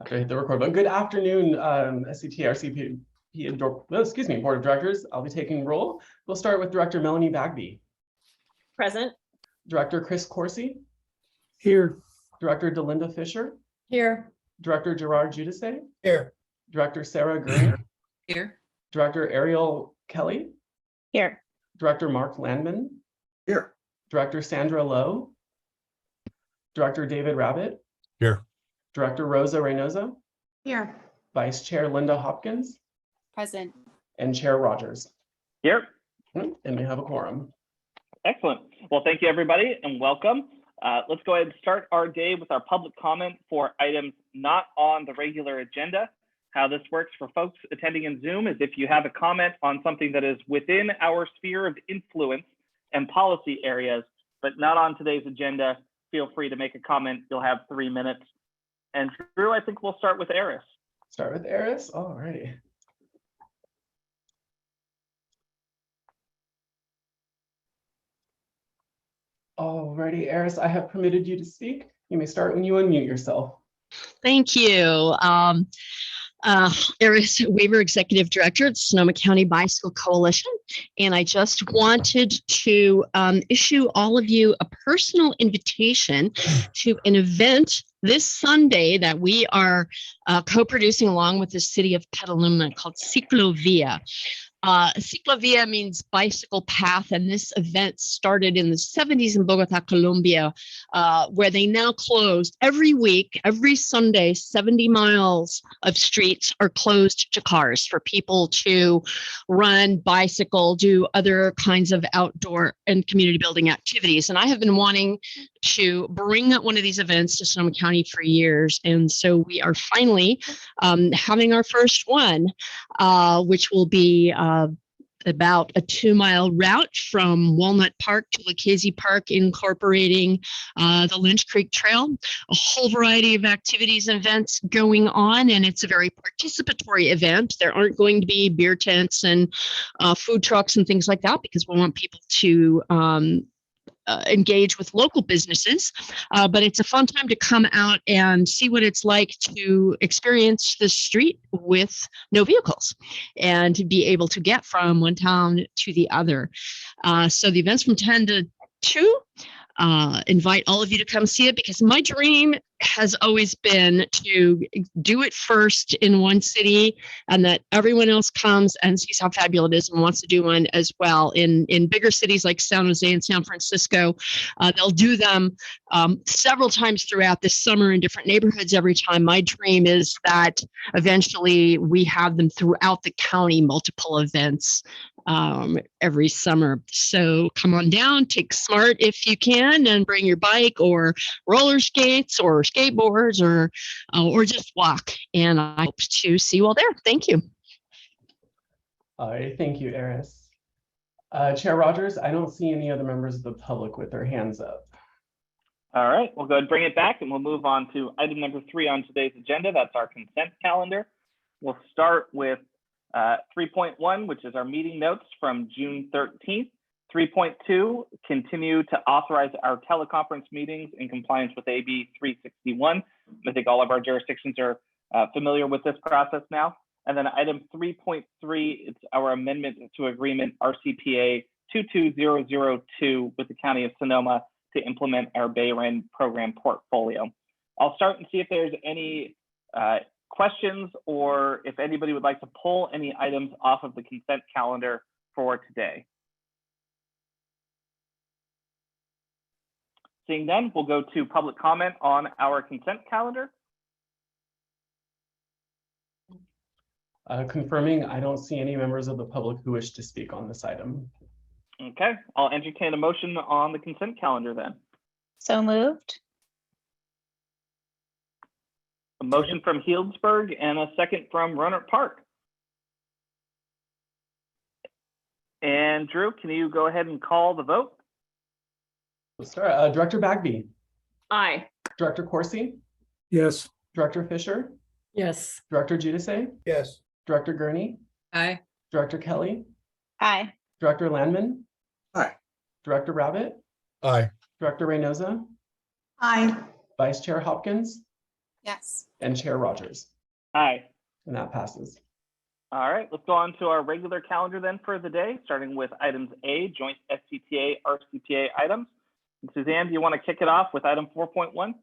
After I hit the record button. Good afternoon, SCTA, RCPA, Board of Directors. I'll be taking roll. We'll start with Director Melanie Bagby. Present. Director Chris Corsi. Here. Director Delinda Fisher. Here. Director Gerard Giudice. Here. Director Sarah Gurney. Here. Director Ariel Kelly. Here. Director Mark Landman. Here. Director Sandra Lowe. Director David Rabbit. Here. Director Rosa Reynosa. Here. Vice Chair Linda Hopkins. Present. And Chair Rogers. Here. And we have a quorum. Excellent. Well, thank you, everybody, and welcome. Let's go ahead and start our day with our public comment for items not on the regular agenda. How this works for folks attending in Zoom is if you have a comment on something that is within our sphere of influence and policy areas, but not on today's agenda, feel free to make a comment. You'll have 3 minutes. And Drew, I think we'll start with Eris. Start with Eris. All righty. All righty, Eris, I have permitted you to speak. You may start when you unmute yourself. Thank you. Eris Weaver, Executive Director at Sonoma County Bicycle Coalition. And I just wanted to issue all of you a personal invitation to an event this Sunday that we are co-producing along with the city of Petaluma called Ciclovia. Ciclovia means bicycle path, and this event started in the 70s in Bogota, Colombia, where they now closed every week, every Sunday, 70 miles of streets are closed to cars for people to run, bicycle, do other kinds of outdoor and community building activities. And I have been wanting to bring one of these events to Sonoma County for years. And so we are finally having our first one, which will be about a 2-mile route from Walnut Park to Lucchese Park, incorporating the Lynch Creek Trail, a whole variety of activities and events going on. And it's a very participatory event. There aren't going to be beer tents and food trucks and things like that, because we want people to engage with local businesses, but it's a fun time to come out and see what it's like to experience the street with no vehicles and to be able to get from one town to the other. So the event's from 10 to 2. Invite all of you to come see it, because my dream has always been to do it first in one city and that everyone else comes and sees how fabulous it is and wants to do one as well. In bigger cities like San Jose and San Francisco, they'll do them several times throughout the summer in different neighborhoods every time. My dream is that eventually we have them throughout the county, multiple events every summer. So come on down, take smart if you can, and bring your bike or roller skates or skateboards or just walk. And I hope to see you all there. Thank you. All right, thank you, Eris. Chair Rogers, I don't see any other members of the public with their hands up. All right, we'll go ahead and bring it back, and we'll move on to item number 3 on today's agenda. That's our consent calendar. We'll start with 3.1, which is our meeting notes from June 13th. 3.2, continue to authorize our teleconference meetings in compliance with AB 361. I think all of our jurisdictions are familiar with this process now. And then item 3.3, it's our amendment to agreement RCPA 22002 with the County of Sonoma to implement our Bayren program portfolio. I'll start and see if there's any questions or if anybody would like to pull any items off of the consent calendar for today. Seeing none, we'll go to public comment on our consent calendar. Confirming, I don't see any members of the public who wish to speak on this item. Okay, I'll entertain a motion on the consent calendar then. So moved. A motion from Healdsburg and a second from Rohnert Park. And Drew, can you go ahead and call the vote? We'll start. Director Bagby. Aye. Director Corsi. Yes. Director Fisher. Yes. Director Giudice. Yes. Director Gurney. Aye. Director Kelly. Aye. Director Landman. Aye. Director Rabbit. Aye. Director Reynosa. Aye. Vice Chair Hopkins. Yes. and Chair Rogers. Aye. And that passes. All right, let's go on to our regular calendar then for the day, starting with items A, joint SCTA RCPA items. And Suzanne, do you want to kick it off with item 4.1?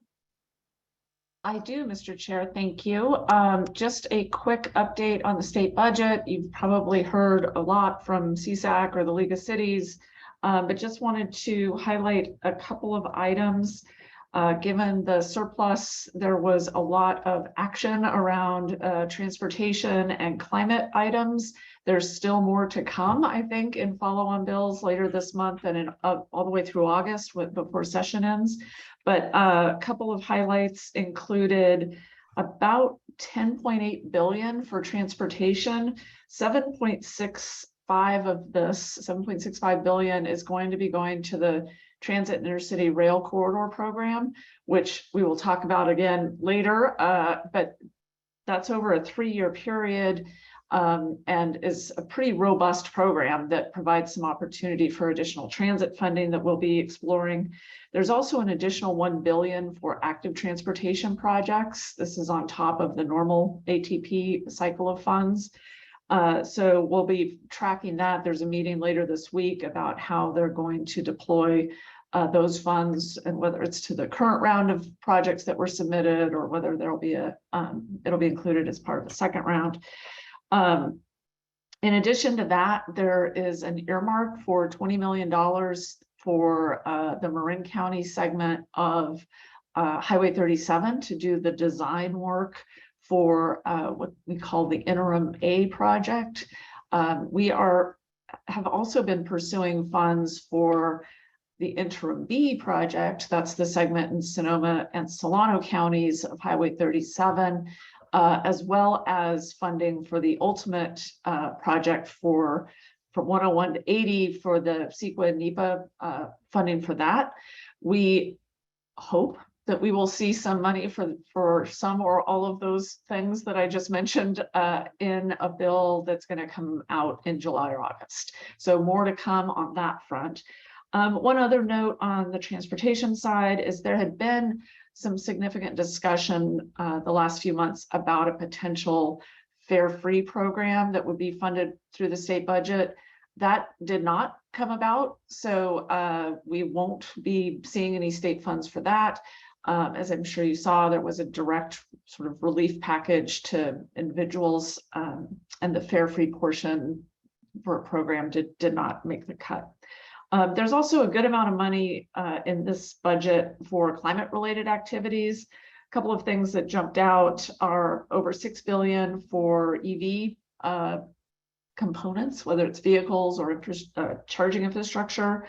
I do, Mr. Chair. Thank you. Just a quick update on the state budget. You've probably heard a lot from CSAC or the League of Cities, but just wanted to highlight a couple of items. Given the surplus, there was a lot of action around transportation and climate items. There's still more to come, I think, in follow-on bills later this month and in, all the way through August before session ends. But a couple of highlights included about 10.8 billion for transportation. 7.65 billion is going to be going to the Transit Intercity Rail Corridor Program, which we will talk about again later, but that's over a 3-year period and is a pretty robust program that provides some opportunity for additional transit funding that we'll be exploring. There's also an additional 1 billion for active transportation projects. This is on top of the normal ATP cycle of funds. So we'll be tracking that. There's a meeting later this week about how they're going to deploy those funds and whether it's to the current round of projects that were submitted or whether there'll be it'll be included as part of the second round. In addition to that, there is an earmark for $20 million for the Marin County segment of Highway 37 to do the design work for what we call the interim A project. We have also been pursuing funds for the interim B project. That's the segment in Sonoma and Solano counties of Highway 37, as well as funding for the ultimate project from 101 to 80 for the CEQA NEPA funding for that. We hope that we will see some money for some or all of those things that I just mentioned in a bill that's going to come out in July or August. So more to come on that front. One other note on the transportation side is there had been some significant discussion the last few months about a potential fare-free program that would be funded through the state budget. That did not come about, so we won't be seeing any state funds for that. As I'm sure you saw, there was a direct sort of relief package to individuals, and the fare-free portion for a program did not make the cut. There's also a good amount of money in this budget for climate-related activities. A couple of things that jumped out are over $6 billion for EV components, whether it's vehicles or charging infrastructure,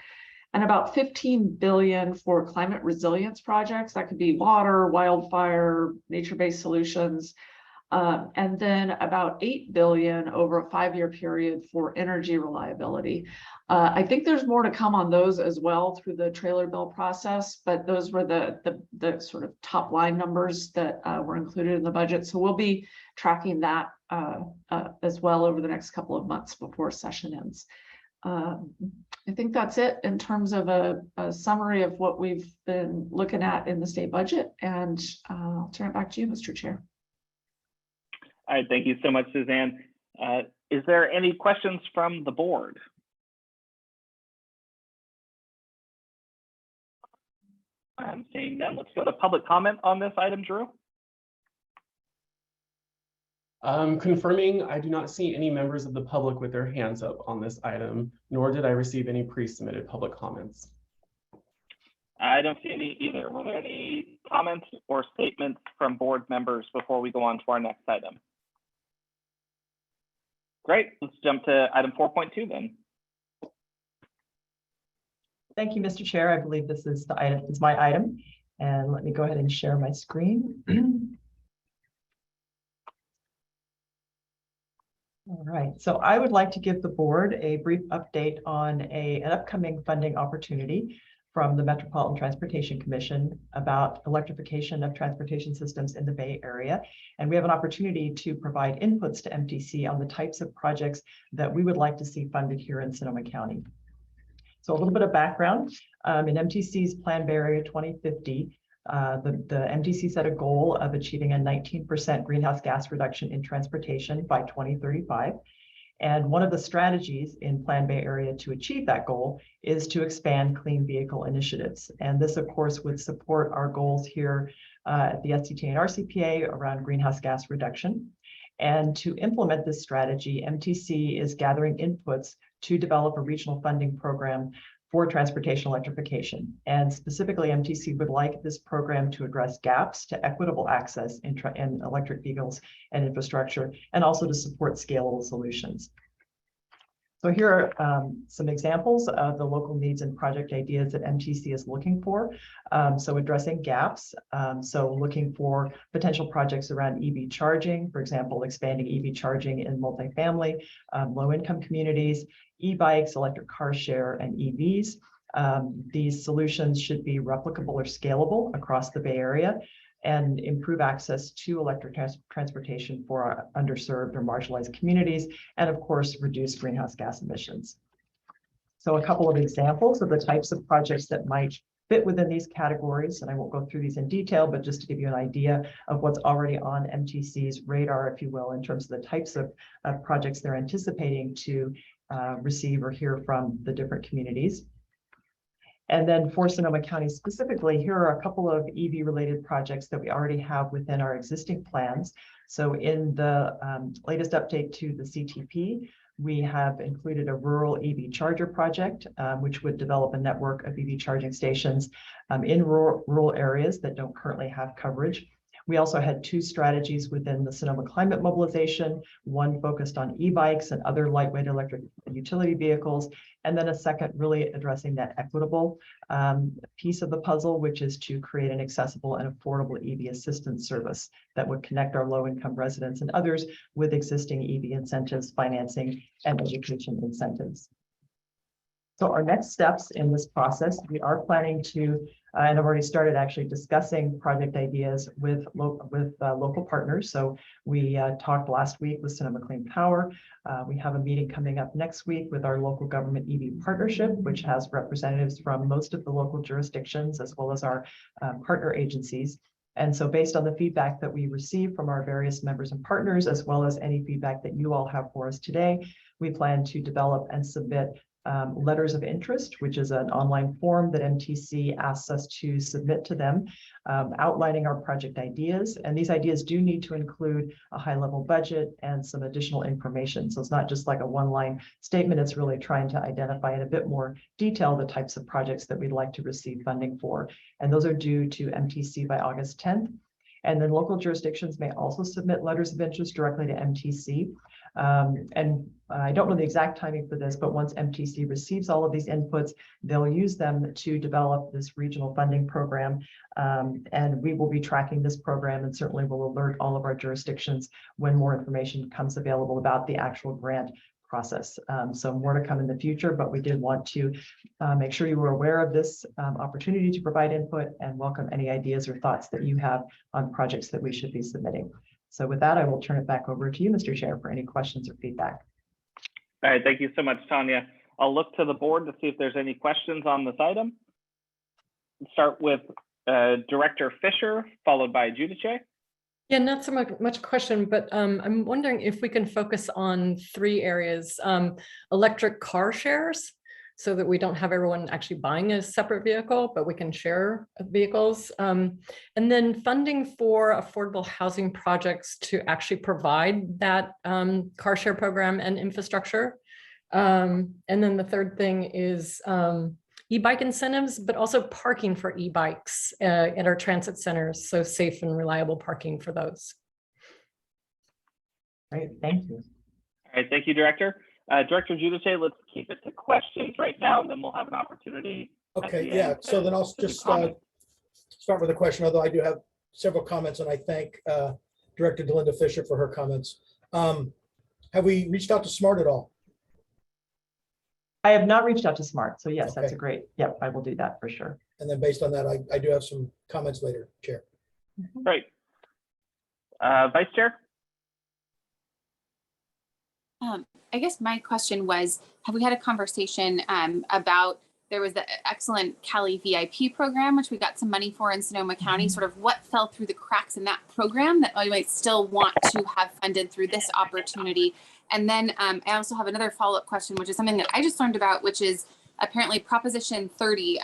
and about 15 billion for climate resilience projects. That could be water, wildfire, nature-based solutions. And then about 8 billion over a 5-year period for energy reliability. I think there's more to come on those as well through the trailer bill process, but those were the sort of top line numbers that were included in the budget. So we'll be tracking that as well over the next couple of months before session ends. I think that's it in terms of a summary of what we've been looking at in the state budget, and I'll turn it back to you, Mr. Chair. All right, thank you so much, Suzanne. Is there any questions from the board? I'm seeing none. Let's go to public comment on this item, Drew. Confirming, I do not see any members of the public with their hands up on this item, nor did I receive any pre-submitted public comments. I don't see any either. Were there any comments or statements from board members before we go on to our next item? Great, let's jump to item 4.2 then. Thank you, Mr. Chair. I believe this is the item, it's my item. And let me go ahead and share my screen. All right, so I would like to give the board a brief update on an upcoming funding opportunity from the Metropolitan Transportation Commission about electrification of transportation systems in the Bay Area. And we have an opportunity to provide inputs to MTC on the types of projects that we would like to see funded here in Sonoma County. So a little bit of background, in MTC's Plan Bay Area 2050, The MTC set a goal of achieving a 19% greenhouse gas reduction in transportation by 2035. And one of the strategies in Plan Bay Area to achieve that goal is to expand clean vehicle initiatives. And this, of course, would support our goals here at the SCTA and RCPA around greenhouse gas reduction. And to implement this strategy, MTC is gathering inputs to develop a regional funding program for transportation electrification. And specifically, MTC would like this program to address gaps to equitable access in electric vehicles and infrastructure, and also to support scalable solutions. So here are some examples of the local needs and project ideas that MTC is looking for. So addressing gaps, so looking for potential projects around EV charging, for example, expanding EV charging in multifamily, low-income communities, e-bikes, electric car share, and EVs. These solutions should be replicable or scalable across the Bay Area and improve access to electric transportation for our underserved or marginalized communities, and of course, reduce greenhouse gas emissions. So a couple of examples of the types of projects that might fit within these categories, and I won't go through these in detail, but just to give you an idea of what's already on MTC's radar, if you will, in terms of the types of projects they're anticipating to receive or hear from the different communities. And then for Sonoma County specifically, here are a couple of EV related projects that we already have within our existing plans. So in the latest update to the CTP, we have included a rural EV charger project, which would develop a network of EV charging stations in rural areas that don't currently have coverage. We also had two strategies within the Sonoma Climate Mobilization, one focused on e-bikes and other lightweight electric utility vehicles, and then a second really addressing that equitable piece of the puzzle, which is to create an accessible and affordable EV assistance service that would connect our low-income residents and others with existing EV incentives, financing, and education incentives. So our next steps in this process, we are planning to, and I've already started actually discussing project ideas with local partners. So we talked last week with Sonoma Clean Power. We have a meeting coming up next week with our local government EV partnership, which has representatives from most of the local jurisdictions, as well as our partner agencies. And so based on the feedback that we receive from our various members and partners, as well as any feedback that you all have for us today, we plan to develop and submit letters of interest, which is an online form that MTC asks us to submit to them, outlining our project ideas. And these ideas do need to include a high-level budget and some additional information. So it's not just like a one-line statement, it's really trying to identify in a bit more detail the types of projects that we'd like to receive funding for. And those are due to MTC by August 10th. And then local jurisdictions may also submit letters of interest directly to MTC. And I don't know the exact timing for this, but once MTC receives all of these inputs, they'll use them to develop this regional funding program. And we will be tracking this program and certainly will alert all of our jurisdictions when more information becomes available about the actual grant process. So more to come in the future, but we did want to make sure you were aware of this opportunity to provide input and welcome any ideas or thoughts that you have on projects that we should be submitting. So with that, I will turn it back over to you, Mr. Chair, for any questions or feedback. All right, thank you so much, Tanya. I'll look to the board to see if there's any questions on this item. Let's start with Director Fisher, followed by Giudice. Yeah, not so much question, but I'm wondering if we can focus on three areas. Electric car shares, so that we don't have everyone actually buying a separate vehicle, but we can share vehicles. And then funding for affordable housing projects to actually provide that car share program and infrastructure. And then the third thing is e-bike incentives, but also parking for e-bikes at our transit centers. So safe and reliable parking for those. Great, thank you. All right, thank you, Director. Director Giudice, let's keep it to questions right now, and then we'll have an opportunity. Okay, yeah, so then I'll just start with a question, although I do have several comments, and I thank Director Delinda Fisher for her comments. Have we reached out to SMART at all? I have not reached out to SMART, so yes, Okay. that's a great, yep, I will do that for sure. And then based on that, I do have some comments later, Chair. Great. Vice Chair? I guess my question was, have we had a conversation about there was the excellent Cali VIP program, which we got some money for in Sonoma County, sort of what fell through the cracks in that program that we might still want to have funded through this opportunity. And then I also have another follow-up question, which is something that I just learned about, which is apparently Proposition 30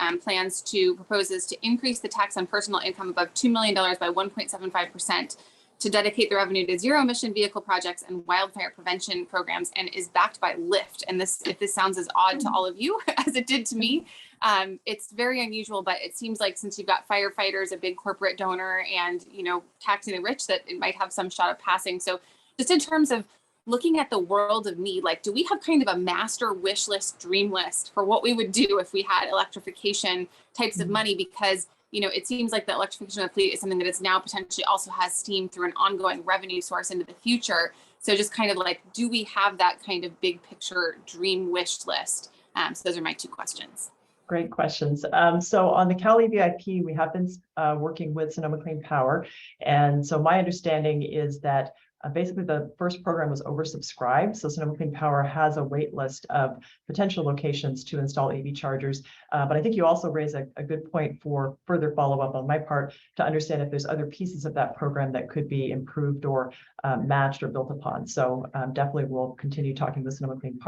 proposes to increase the tax on personal income above $2 million by 1.75%. to dedicate the revenue to zero emission vehicle projects and wildfire prevention programs, and is backed by Lyft. And this, if this sounds as odd to all of you as it did to me, it's very unusual, but it seems like since you've got firefighters, a big corporate donor, and, you know, taxing the rich, that it might have some shot of passing. So just in terms of looking at the world of need, like, do we have kind of a master wish list, dream list for what we would do if we had electrification types of money? Because, you know, it seems like the electrification of the fleet is something that is now potentially also has steam through an ongoing revenue source into the future. So just kind of like, do we have that kind of big picture dream wish list? So those are my two questions. Great questions. So on the Cali VIP, we have been working with Sonoma Clean Power. And so my understanding is that basically the first program was oversubscribed. So Sonoma Clean Power has a wait list of potential locations to install EV chargers. But I think you also raise a good point for further follow-up on my part to understand if there's other pieces of that program that could be improved or matched or built upon. So definitely we'll continue talking with Sonoma Clean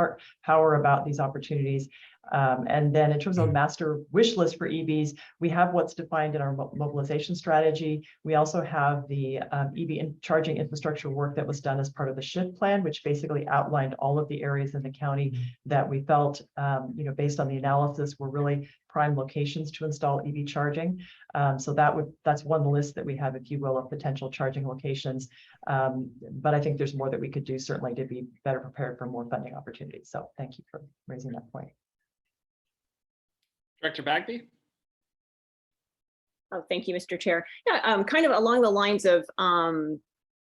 Power about these opportunities. And then in terms of master wish list for EVs, we have what's defined in our mobilization strategy. We also have the EV charging infrastructure work that was done as part of the SHIFT plan, which basically outlined all of the areas in the county that we felt, you know, based on the analysis, were really prime locations to install EV charging. So that's one list that we have, if you will, of potential charging locations. But I think there's more that we could do, certainly, to be better prepared for more funding opportunities. So thank you for raising that point. Director Bagby. Oh, thank you, Mr. Chair. Yeah, kind of along the lines of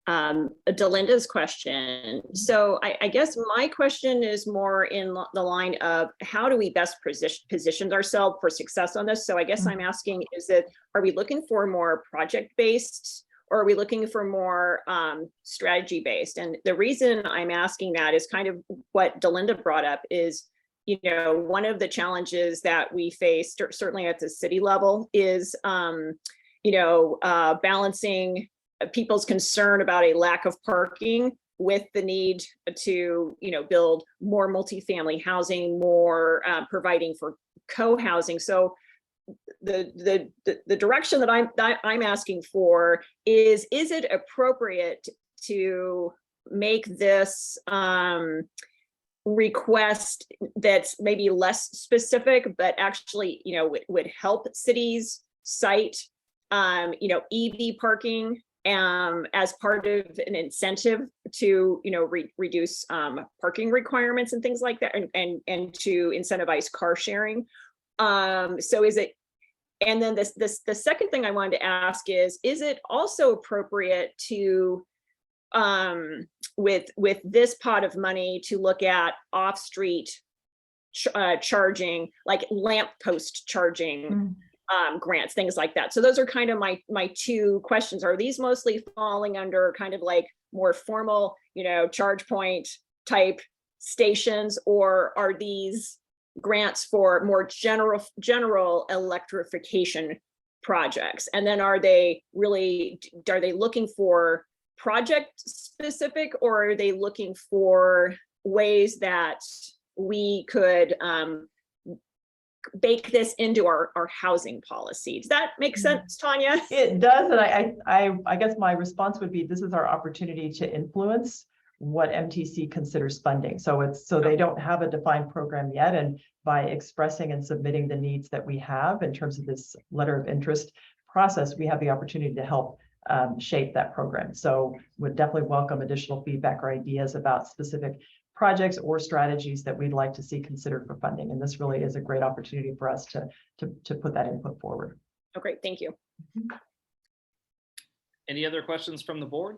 Delinda's question. So I guess my question is more in the line of how do we best position ourselves for success on this? So I guess I'm asking, are we looking for more project-based, or are we looking for more strategy-based? And the reason I'm asking that is kind of what Delinda brought up is, you know, one of the challenges that we face, certainly at the city level, is, you know, balancing people's concern about a lack of parking with the need to, you know, build more multifamily housing, more providing for co-housing. So the direction that I'm asking for is it appropriate to make this request that's maybe less specific, but actually, you know, would help cities cite, you know, EV parking as part of an incentive to, you know, reduce parking requirements and things like that, and to incentivize car sharing. So is it, and then the second thing I wanted to ask is it also appropriate to with this pot of money to look at off-street charging, like lamp post charging grants, things like that? So those are kind of my two questions. Are these mostly falling under kind of like more formal, you know, charge point type stations, or are these grants for more general electrification projects? And then are they looking for project specific, or are they looking for ways that we could bake this into our housing policy? Does that make sense, Tanya? It does, and I guess my response would be, this is our opportunity to influence what MTC considers funding. So they don't have a defined program yet, and by expressing and submitting the needs that we have in terms of this letter of interest process, we have the opportunity to help shape that program. So would definitely welcome additional feedback or ideas about specific projects or strategies that we'd like to see considered for funding. And this really is a great opportunity for us to put that input forward. Oh, great, thank you. Any other questions from the board?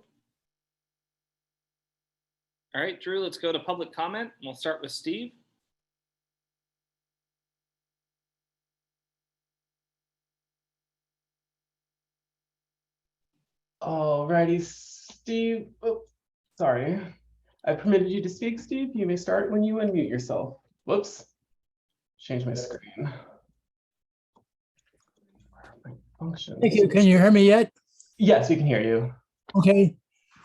All right, Drew, let's go to public comment. We'll start with Steve. All righty, Steve. Oh, sorry. I permitted you to speak, Steve. You may start when you unmute yourself. Whoops. change my screen. My functions. Thank you. Can you hear me yet? Yes, we can hear you. Okay.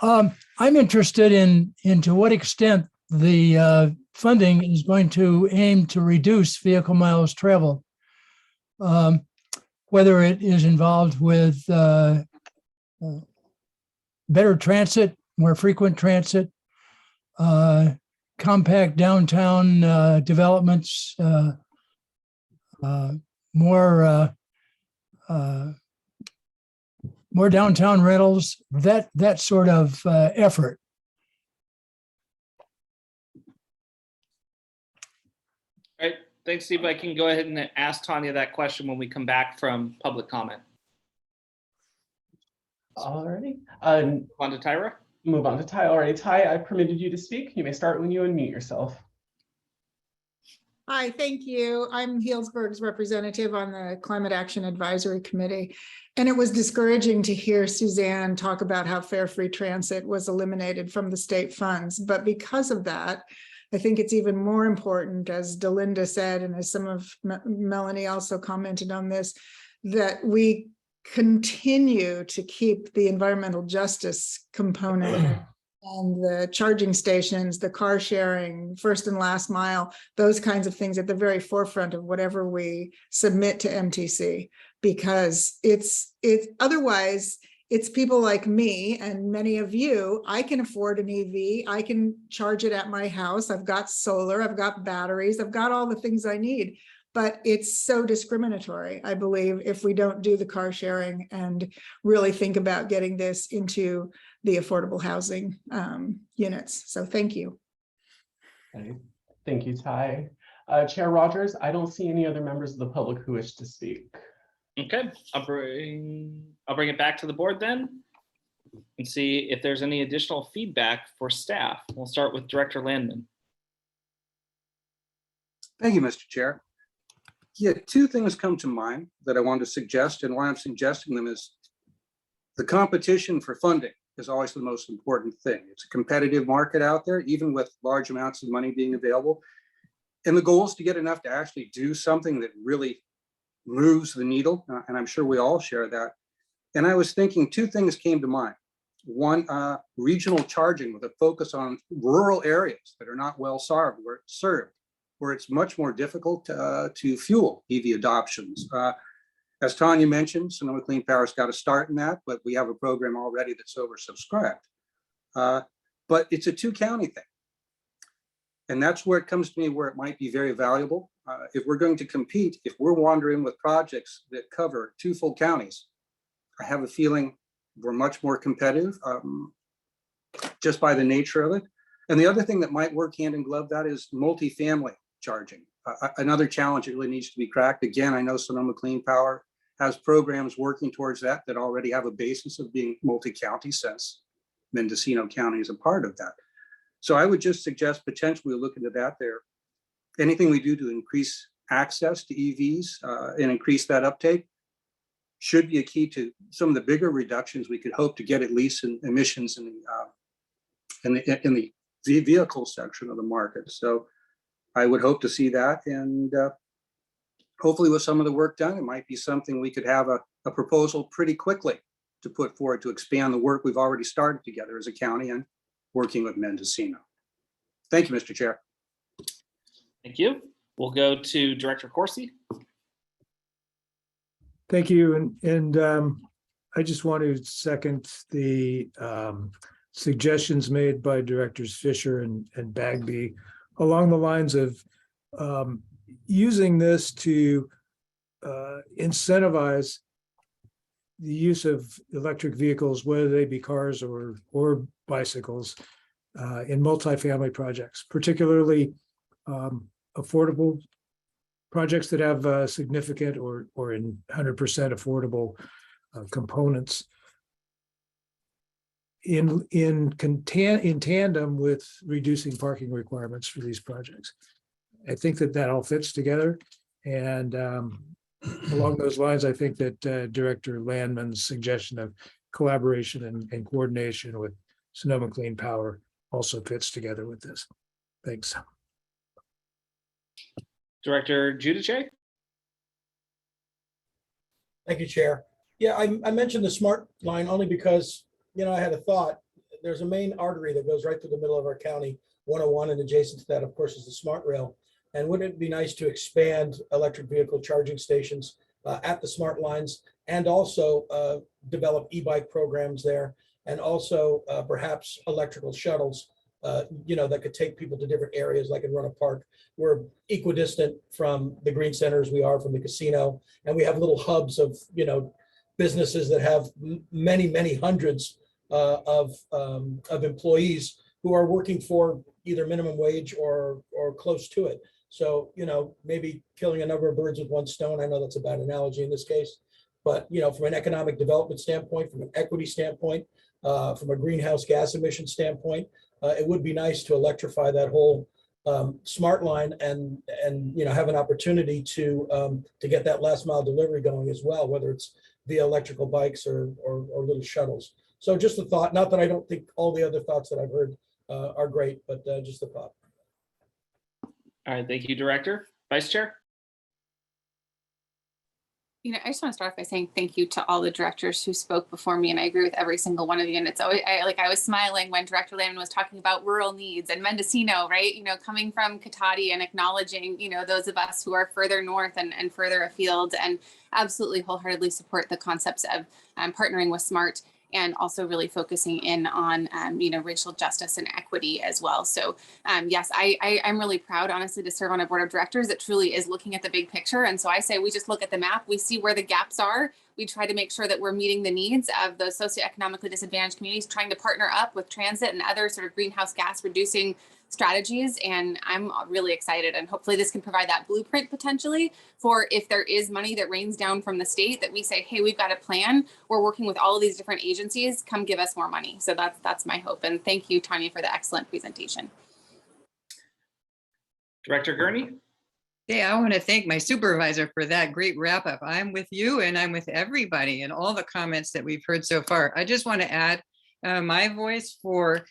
I'm interested in to what extent the funding is going to aim to reduce vehicle miles traveled. Whether it is involved with better transit, more frequent transit, compact downtown developments, more downtown rentals, that sort of effort. All right, thanks, Steve. I can go ahead and ask Tanya that question when we come back from public comment. Alrighty. Move on to Tyra. Move on to Ty. Alrighty, Ty, I permitted you to speak. You may start when you unmute yourself. Hi, thank you. I'm Healdsburg's representative on the Climate Action Advisory Committee. And it was discouraging to hear Suzanne talk about how fare free transit was eliminated from the state funds. But because of that, I think it's even more important, as Delinda said, and as some of Melanie also commented on this, that we continue to keep the environmental justice component and the charging stations, the car sharing, first and last mile, those kinds of things at the very forefront of whatever we submit to MTC, because otherwise it's people like me and many of you. I can afford an EV. I can charge it at my house. I've got solar, I've got batteries, I've got all the things I need. But it's so discriminatory, I believe, if we don't do the car sharing and really think about getting this into the affordable housing units. So thank you. Okay. Thank you, Ty. Chair Rogers, I don't see any other members of the public who wish to speak. Okay, I'll bring it back to the board then and see if there's any additional feedback for staff. We'll start with Director Landman. Thank you, Mr. Chair. Yeah, two things come to mind that I want to suggest, and why I'm suggesting them is the competition for funding is always the most important thing. It's a competitive market out there, even with large amounts of money being available. And the goal is to get enough to actually do something that really moves the needle. And I'm sure we all share that. And I was thinking two things came to mind. One, regional charging with a focus on rural areas that are not well served, where it's much more difficult to fuel EV adoptions. As Tanya mentioned, Sonoma Clean Power's got to start in that, but we have a program already that's oversubscribed. But it's a two-county thing. And that's where it comes to me where it might be very valuable. If we're going to compete, if we're wandering with projects that cover 2 full counties, I have a feeling we're much more competitive just by the nature of it. And the other thing that might work hand in glove that is multifamily charging. Another challenge that really needs to be cracked. Again, I know Sonoma Clean Power has programs working towards that already have a basis of being multi-county, since Mendocino County is a part of that. So I would just suggest potentially look into that there. Anything we do to increase access to EVs and increase that uptake should be a key to some of the bigger reductions we could hope to get, at least in emissions in the vehicle section of the market. So I would hope to see that, and hopefully with some of the work done, it might be something we could have a proposal pretty quickly to put forward to expand the work we've already started together as a county and working with Mendocino. Thank you, Mr. Chair. Thank you. We'll go to Director Corsi. Thank you. And I just want to second the suggestions made by Directors Fisher and Bagby along the lines of using this to incentivize the use of electric vehicles, whether they be cars or bicycles, in multifamily projects, particularly affordable projects that have significant or in 100% affordable components in tandem with reducing parking requirements for these projects. I think that all fits together, and along those lines, I think that Director Landman's suggestion of collaboration and coordination with Sonoma Clean Power also fits together with this. Thanks. Director Giudice? Thank you, Chair. Yeah, I mentioned the smart line only because, I had a thought. There's a main artery that goes right through the middle of our county, 101, and adjacent to that, of course, is the smart rail. And wouldn't it be nice to expand electric vehicle charging stations at the smart lines and also develop e-bike programs there, and also perhaps electrical shuttles, that could take people to different areas, like in Runa Park. We're equidistant from the green center as we are from the casino, and we have little hubs of, businesses that have many hundreds of employees who are working for either minimum wage or close to it. So, maybe killing a number of birds with one stone. I know that's a bad analogy in this case, but, from an economic development standpoint, from an equity standpoint, from a greenhouse gas emission standpoint, it would be nice to electrify that whole smart line and have an opportunity to get that last mile delivery going as well, whether it's via electrical bikes or little shuttles. So just a thought, not that I don't think all the other thoughts that I've heard are great, but just a thought. All right, thank you, Director. Vice Chair? I just want to start by saying thank you to all the directors who spoke before me, and I agree with every single one of you. And it's always, I was smiling when Director Landman was talking about rural needs and Mendocino, right? Coming from Cotati and acknowledging, those of us who are further north and further afield, and absolutely wholeheartedly support the concepts of partnering with SMART, and also really focusing in on, racial justice and equity as well. So yes, I'm really proud, honestly, to serve on a board of directors that truly is looking at the big picture. And so I say, we just look at the map, we see where the gaps are. We try to make sure that we're meeting the needs of those socioeconomically disadvantaged communities, trying to partner up with transit and other sort of greenhouse gas reducing strategies. And I'm really excited, and hopefully this can provide that blueprint potentially for if there is money that rains down from the state, that we say, hey, we've got a plan. We're working with all of these different agencies. Come give us more money. So that's my hope. And thank you, Tanya, for the excellent presentation. Director Gurney? Yeah, I want to thank my supervisor for that great wrap up. I'm with you and I'm with everybody and all the comments that we've heard so far. I just want to add my voice for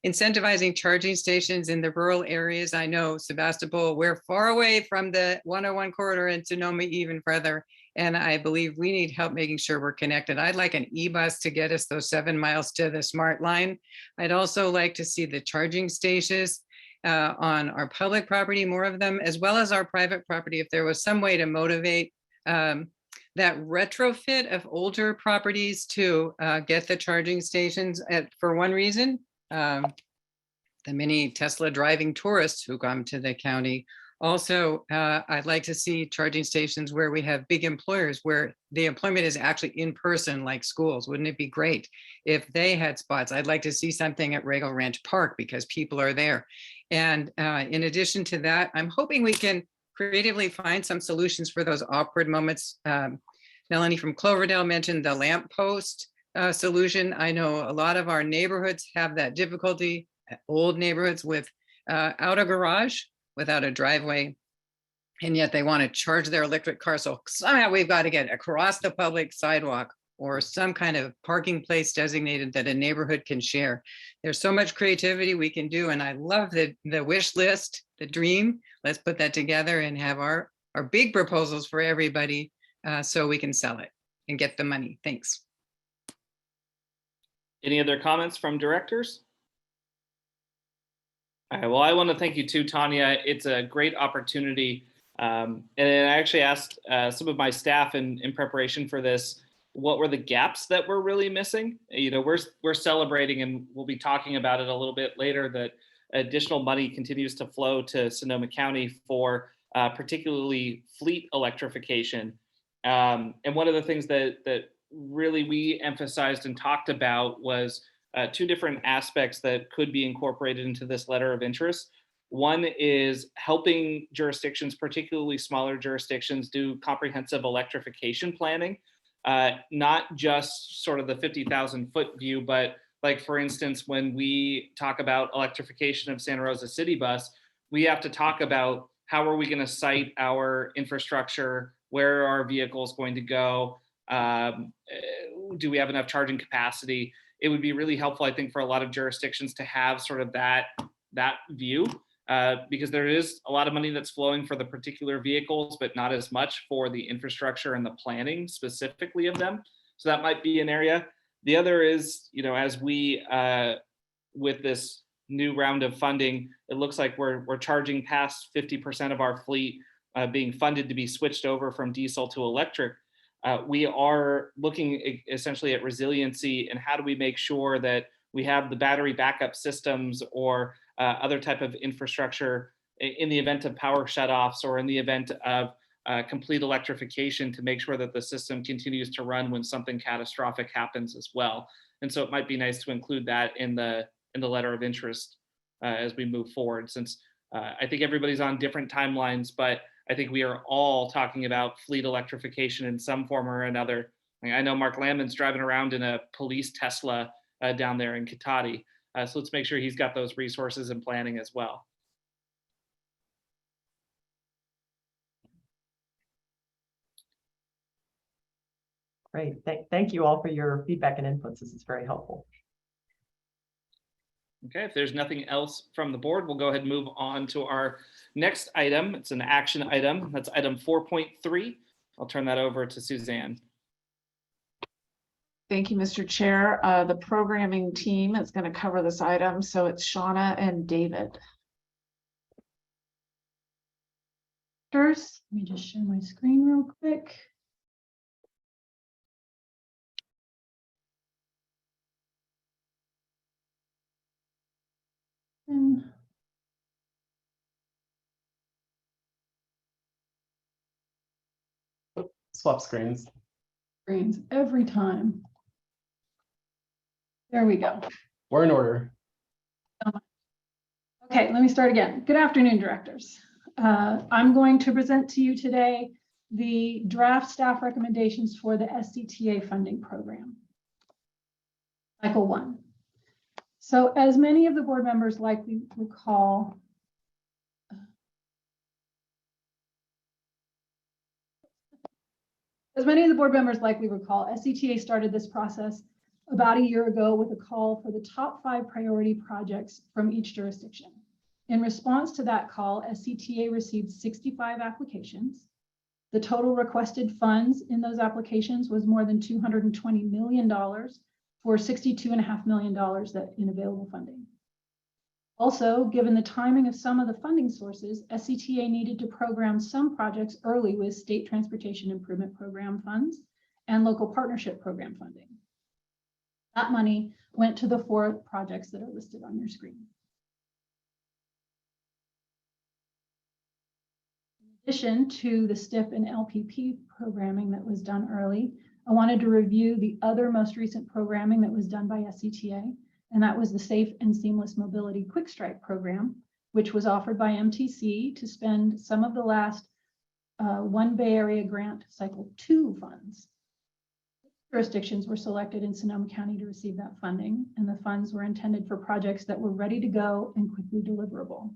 incentivizing charging stations in the rural areas. I know Sebastopol, we're far away from the 101 corridor, and Sonoma even further. And I believe we need help making sure we're connected. I'd like an e-bus to get us those 7 miles to the smart line. I'd also like to see the charging stations on our public property, more of them, as well as our private property. If there was some way to motivate that retrofit of older properties to get the charging stations for one reason, the many Tesla driving tourists who come to the county. Also, I'd like to see charging stations where we have big employers, where the employment is actually in person, like schools. Wouldn't it be great if they had spots? I'd like to see something at Regal Ranch Park because people are there. And in addition to that, I'm hoping we can creatively find some solutions for those awkward moments. Melanie from Cloverdale mentioned the lamppost solution. I know a lot of our neighborhoods have that difficulty, old neighborhoods without a garage, without a driveway, and yet they want to charge their electric car. So somehow we've got to get across the public sidewalk or some kind of parking place designated that a neighborhood can share. There's so much creativity we can do. And I love the wish list, the dream. Let's put that together and have our big proposals for everybody so we can sell it and get the money. Thanks. Any other comments from directors? All right, well, I want to thank you too, Tanya. It's a great opportunity. And I actually asked some of my staff in preparation for this, what were the gaps that we're really missing? We're celebrating, and we'll be talking about it a little bit later, that additional money continues to flow to Sonoma County for particularly fleet electrification. And one of the things that really we emphasized and talked about was two different aspects that could be incorporated into this letter of interest. One is helping jurisdictions, particularly smaller jurisdictions, do comprehensive electrification planning, not just sort of the 50,000 foot view, but like, for instance, when we talk about electrification of Santa Rosa City Bus, we have to talk about how are we going to site our infrastructure, where are our vehicles going to go, do we have enough charging capacity? It would be really helpful, I think, for a lot of jurisdictions to have sort of that view. because there is a lot of money that's flowing for the particular vehicles, but not as much for the infrastructure and the planning specifically of them. So that might be an area. The other is, as we, with this new round of funding, it looks like we're charging past 50% of our fleet being funded to be switched over from diesel to electric. We are looking essentially at resiliency and how do we make sure that we have the battery backup systems or other type of infrastructure in the event of power shutoffs or in the event of complete electrification to make sure that the system continues to run when something catastrophic happens as well. And so it might be nice to include that in the letter of interest as we move forward, since I think everybody's on different timelines, but I think we are all talking about fleet electrification in some form or another. I know Mark Lamon's driving around in a police Tesla down there in Kitati. So let's make sure he's got those resources and planning as well. Great. Thank you all for your feedback and inputs. This is very helpful. Okay, if there's nothing else from the board, we'll go ahead and move on to our next item. It's an action item. That's item 4.3. I'll turn that over to Suzanne. Thank you, Mr. Chair. The programming team is going to cover this item. So it's Shauna and David. First, let me just share my screen real quick. Swap screens. Screens every time. There we go. We're in order. Okay, let me start again. Good afternoon, directors. I'm going to present to you today the draft staff recommendations for the SCTA Funding Program. Cycle 1. So as many of the board members likely recall, SCTA started this process about a year ago with a call for the top 5 priority projects from each jurisdiction. In response to that call, SCTA received 65 applications. The total requested funds in those applications was more than $220 million for $62.5 million in available funding. Also, given the timing of some of the funding sources, SCTA needed to program some projects early with State Transportation Improvement Program funds and Local Partnership Program funding. That money went to the 4 projects that are listed on your screen. In addition to the STIP and LPP programming that was done early, I wanted to review the other most recent programming that was done by SCTA, and that was the Safe and Seamless Mobility Quick Strike program, which was offered by MTC to spend some of the last One Bay Area Grant Cycle 2 funds. Jurisdictions were selected in Sonoma County to receive that funding, and the funds were intended for projects that were ready to go and quickly deliverable.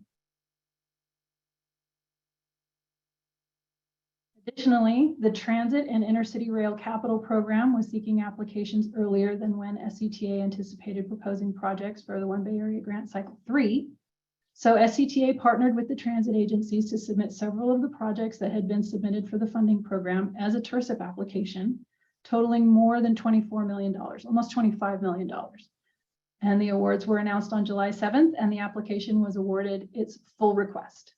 Additionally, the Transit and Intercity Rail Capital Program was seeking applications earlier than when SCTA anticipated proposing projects for the One Bay Area Grant Cycle 3. So SCTA partnered with the transit agencies to submit several of the projects that had been submitted for the funding program as a TIRCIP application, totaling more than $24 million, almost $25 million. And the awards were announced on July 7th, and the application was awarded its full request.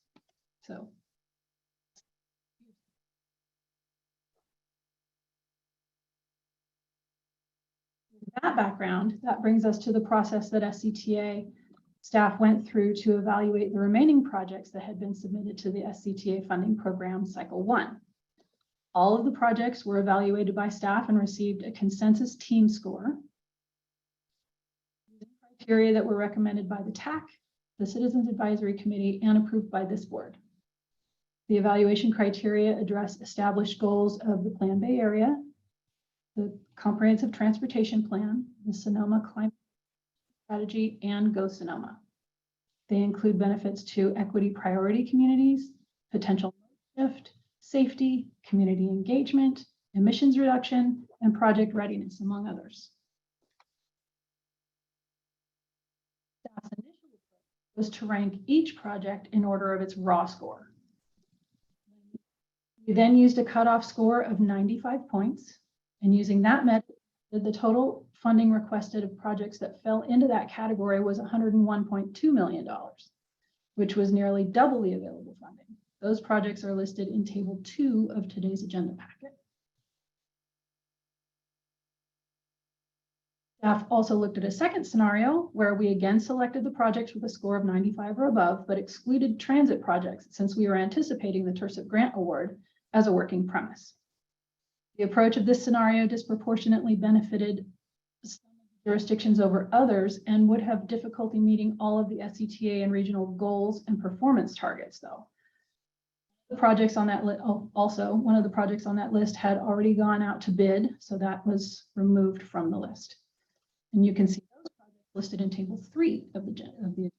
So. That background, that brings us to the process that SCTA staff went through to evaluate the remaining projects that had been submitted to the SCTA Funding Program Cycle 1. All of the projects were evaluated by staff and received a consensus team score. Criteria that were recommended by the TAC, the Citizens Advisory Committee, and approved by this board. The evaluation criteria address established goals of the Plan Bay Area, the Comprehensive Transportation Plan, the Sonoma Climate Strategy, and Go Sonoma. They include benefits to equity priority communities, potential shift, safety, community engagement, emissions reduction, and project readiness, among others. Staff's initial approach was to rank each project in order of its raw score. We then used a cutoff score of 95 points, and using that method, the total funding requested of projects that fell into that category was $101.2 million, which was nearly double the available funding. Those projects are listed in Table 2 of today's agenda packet. Staff also looked at a second scenario where we again selected the projects with a score of 95 or above, but excluded transit projects since we were anticipating the TIRCIP grant award as a working premise. The approach of this scenario disproportionately benefited some jurisdictions over others and would have difficulty meeting all of the SCTA and regional goals and performance targets, though. The projects on that list, also, one of the projects on that list had already gone out to bid, so that was removed from the list. And you can see those projects listed in Table 3 of the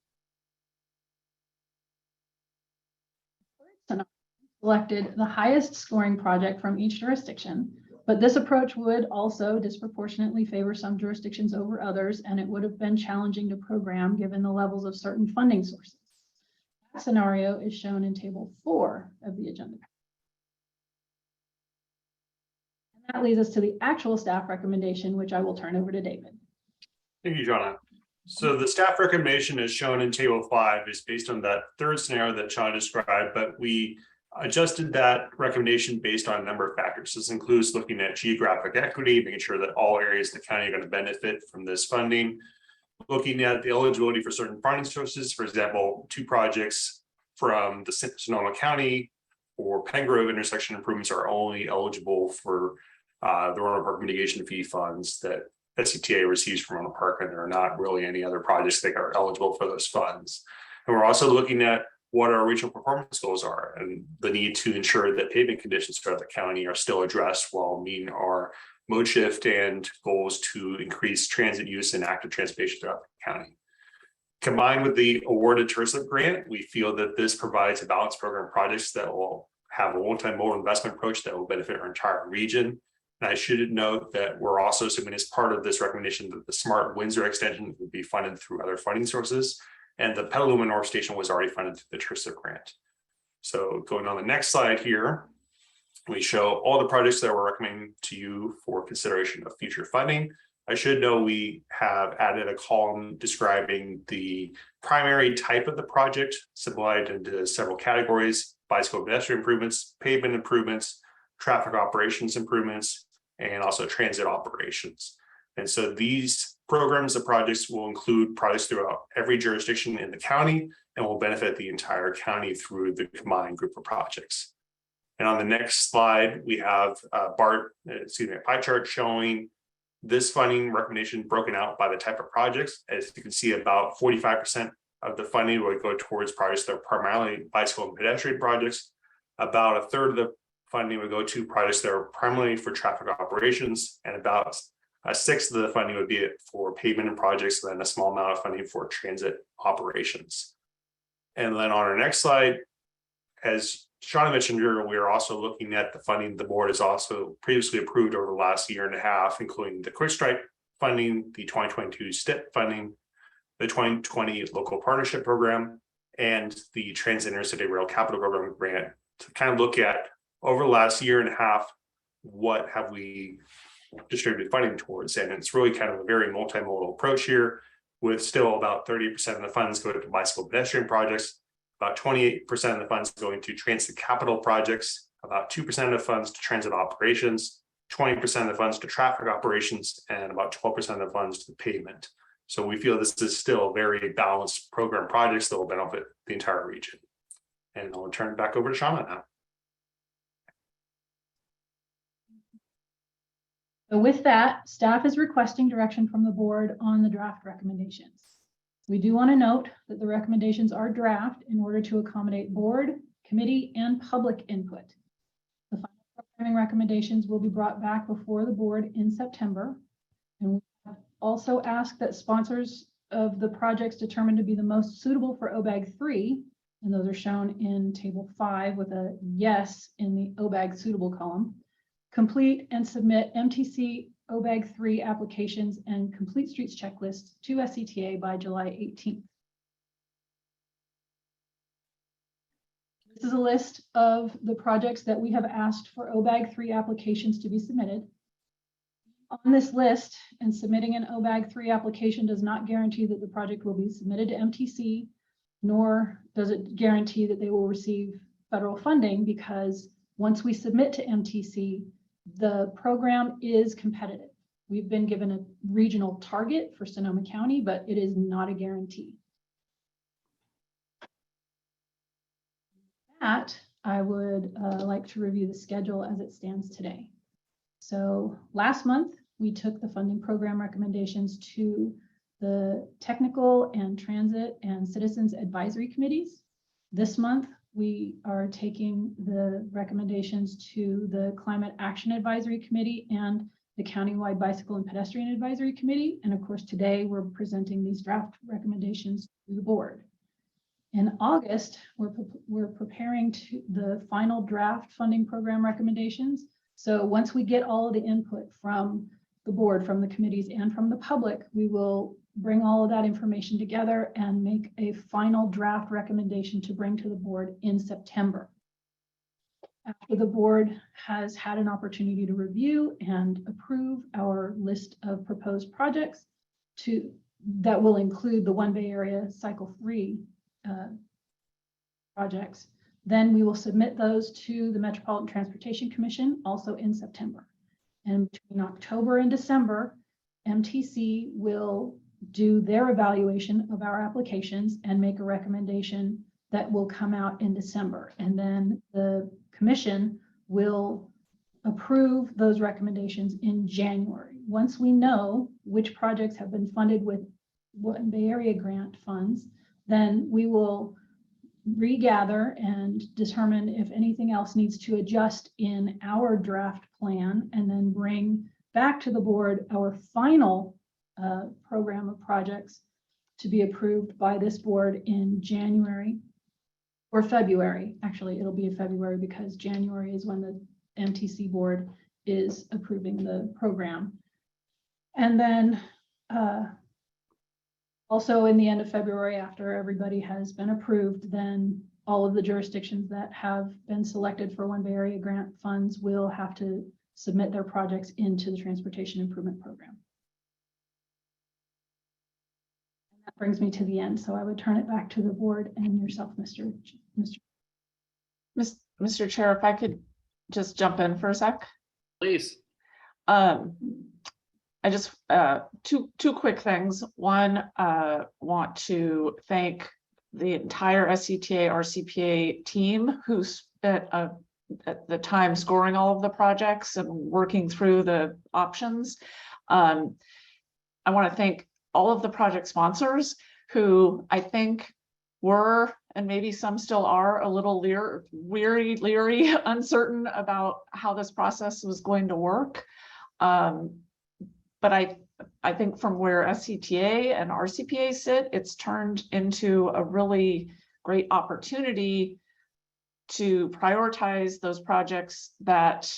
selected the highest scoring project from each jurisdiction, but this approach would also disproportionately favor some jurisdictions over others, and it would have been challenging to program given the levels of certain funding sources. That scenario is shown in Table 4 of the agenda. And that leads us to the actual staff recommendation, which I will turn over to David. Thank you, Jonna. So the staff recommendation is shown in Table 5 is based on that third scenario that Jonna described, but we adjusted that recommendation based on a number of factors. This includes looking at geographic equity, making sure that all areas of the county are going to benefit from this funding, looking at the eligibility for certain funding sources. For example, 2 projects from the Sonoma County or Pengrove intersection improvements are only eligible for the Roanoke Park mitigation fee funds that SCTA receives from Roanoke Park, and there are not really any other projects that are eligible for those funds. And we're also looking at what our regional performance goals are and the need to ensure that pavement conditions throughout the county are still addressed while meeting our mode shift and goals to increase transit use and active transportation throughout the county. Combined with the awarded TIRCIP grant, we feel that this provides a balanced program of projects that will have a multimodal investment approach that will benefit our entire region. And I should note that we're also assuming as part of this recommendation that the Smart Windsor extension will be funded through other funding sources. And the Petaluma North Station was already funded through the TIRCIP grant. So going on the next slide here, we show all the projects that we're recommending to you for consideration of future funding. I should know we have added a column describing the primary type of the project, simplified into several categories: bicycle and pedestrian improvements, pavement improvements, traffic operations improvements, and also transit operations. And so these programs and projects will include projects throughout every jurisdiction in the county and will benefit the entire county through the combined group of projects. And on the next slide, we have a pie chart showing this funding recommendation broken out by the type of projects. As you can see, about 45% of the funding will go towards projects that are primarily bicycle and pedestrian projects. About a third of the funding would go to projects that are primarily for traffic operations, and about a sixth of the funding would be for pavement and projects, and then a small amount of funding for transit operations. And then on our next slide, as Shauna mentioned earlier, we are also looking at the funding the board has also previously approved over the last year and a half, including the Quick Strike funding, the 2022 STIP funding, the 2020 Local Partnership Program, and the Transit Intercity Rail Capital Program grant to kind of look at over the last year and a half, what have we distributed funding towards. And it's really kind of a very multimodal approach here, with still about 30% of the funds going to bicycle pedestrian projects, about 28% of the funds going to transit capital projects, about 2% of the funds to transit operations, 20% of the funds to traffic operations, and about 12% of the funds to pavement. So we feel this is still a very balanced program projects that will benefit the entire region. And I'll turn it back over to Shauna now. So with that, staff is requesting direction from the board on the draft recommendations. We do want to note that the recommendations are draft in order to accommodate board, committee, and public input. The final programming recommendations will be brought back before the board in September. And we have also asked that sponsors of the projects determined to be the most suitable for OBAG 3, and those are shown in Table 5 with a yes in the OBAG suitable column, complete and submit MTC OBAG 3 applications and complete streets checklists to SCTA by July 18th. This is a list of the projects that we have asked for OBAG 3 applications to be submitted. On this list, and submitting an OBAG 3 application does not guarantee that the project will be submitted to MTC, nor does it guarantee that they will receive federal funding, because once we submit to MTC, the program is competitive. We've been given a regional target for Sonoma County, but it is not a guarantee. That I would like to review the schedule as it stands today. So last month, we took the funding program recommendations to the technical and transit and citizens advisory committees. This month, we are taking the recommendations to the Climate Action Advisory Committee and the Countywide Bicycle and Pedestrian Advisory Committee. And of course, today we're presenting these draft recommendations to the board. In August, we're preparing the final draft funding program recommendations. So once we get all of the input from the board, from the committees, and from the public, we will bring all of that information together and make a final draft recommendation to bring to the board in September. After the board has had an opportunity to review and approve our list of proposed projects that will include the One Bay Area Cycle 3 projects, then we will submit those to the Metropolitan Transportation Commission also in September. And between October and December, MTC will do their evaluation of our applications and make a recommendation that will come out in December. And then the commission will approve those recommendations in January. Once we know which projects have been funded with One Bay Area grant funds, then we will regather and determine if anything else needs to adjust in our draft plan, and then bring back to the board our final program of projects to be approved by this board in January or February. Actually, it'll be in February because January is when the MTC board is approving the program. And then also in the end of February, after everybody has been approved, then all of the jurisdictions that have been selected for One Bay Area grant funds will have to submit their projects into the Transportation Improvement Program. And that brings me to the end. So I would turn it back to the board and yourself, Mr. Chair, if I could just jump in for a sec. Please. I just two quick things. One, want to thank the entire SCTA RCPA team who spent at the time scoring all of the projects and working through the options. I want to thank all of the project sponsors who I think were, and maybe some still are, a little leery, uncertain about how this process was going to work. But I think from where SCTA and RCPA sit, it's turned into a really great opportunity to prioritize those projects that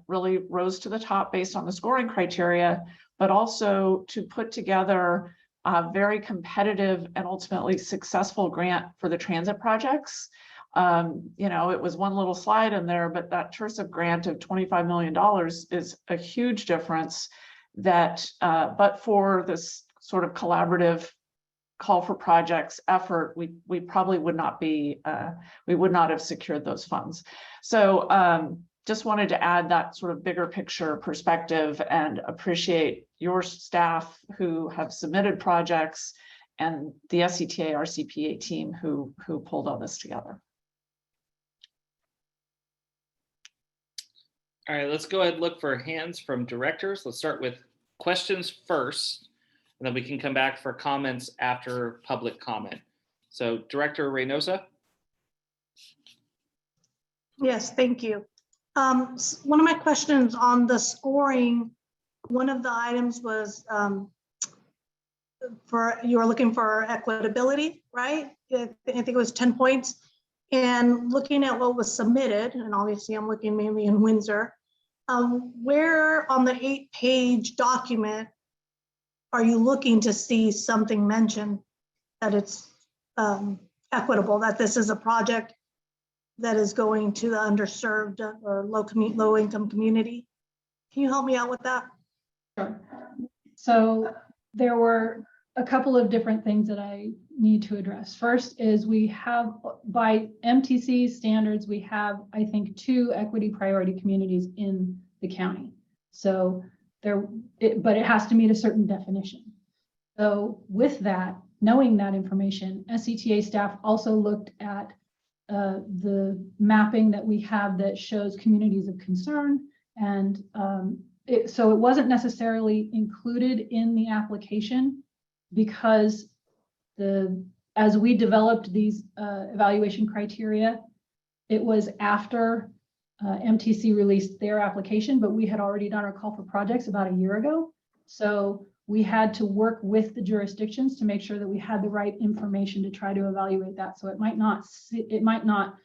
really rose to the top based on the scoring criteria, but also to put together a very competitive and ultimately successful grant for the transit projects. You know, it was one little slide in there, but that TIRSIP grant of $25 million is a huge difference that, but for this sort of collaborative call for projects effort, we probably would not be, we would not have secured those funds. So just wanted to add that sort of bigger picture perspective and appreciate your staff who have submitted projects and the SCTA RCPA team who pulled all this together. All right, let's go ahead and look for hands from directors. Let's start with questions first, and then we can come back for comments after public comment. So Director Reynosa. Yes, thank you. One of my questions on the scoring, one of the items was you were looking for equitability, right? I think it was 10 points. And looking at what was submitted, and obviously I'm looking mainly in Windsor, where on the 8-page document are you looking to see something mentioned that it's equitable, that this is a project that is going to the underserved or low income community. Can you help me out with that? Sure. So there were a couple of different things that I need to address. First is we have, by MTC standards, we have, I think, 2 equity priority communities in the county. So but it has to meet a certain definition. So with that, knowing that information, SCTA staff also looked at the mapping that we have that shows communities of concern. And so it wasn't necessarily included in the application because as we developed these evaluation criteria, it was after MTC released their application, but we had already done our call for projects about a year ago. So we had to work with the jurisdictions to make sure that we had the right information to try to evaluate that. So it might not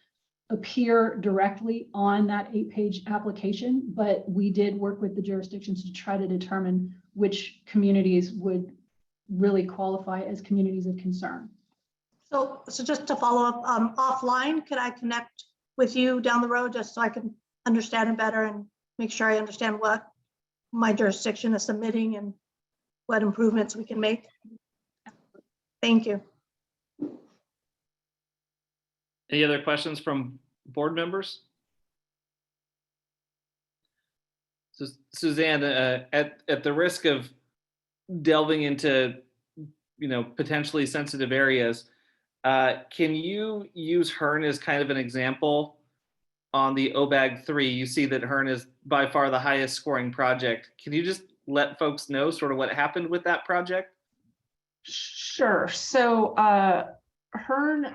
appear directly on that 8-page application, but we did work with the jurisdictions to try to determine which communities would really qualify as communities of concern. So just to follow up, offline, could I connect with you down the road just so I can understand it better and make sure I understand what my jurisdiction is submitting and what improvements we can make? Thank you. Any other questions from board members? So Suzanne, at the risk of delving into, potentially sensitive areas, can you use Hearn as kind of an example on the OBAG 3? You see that Hearn is by far the highest scoring project. Can you just let folks know sort of what happened with that project? Sure. So Hearn,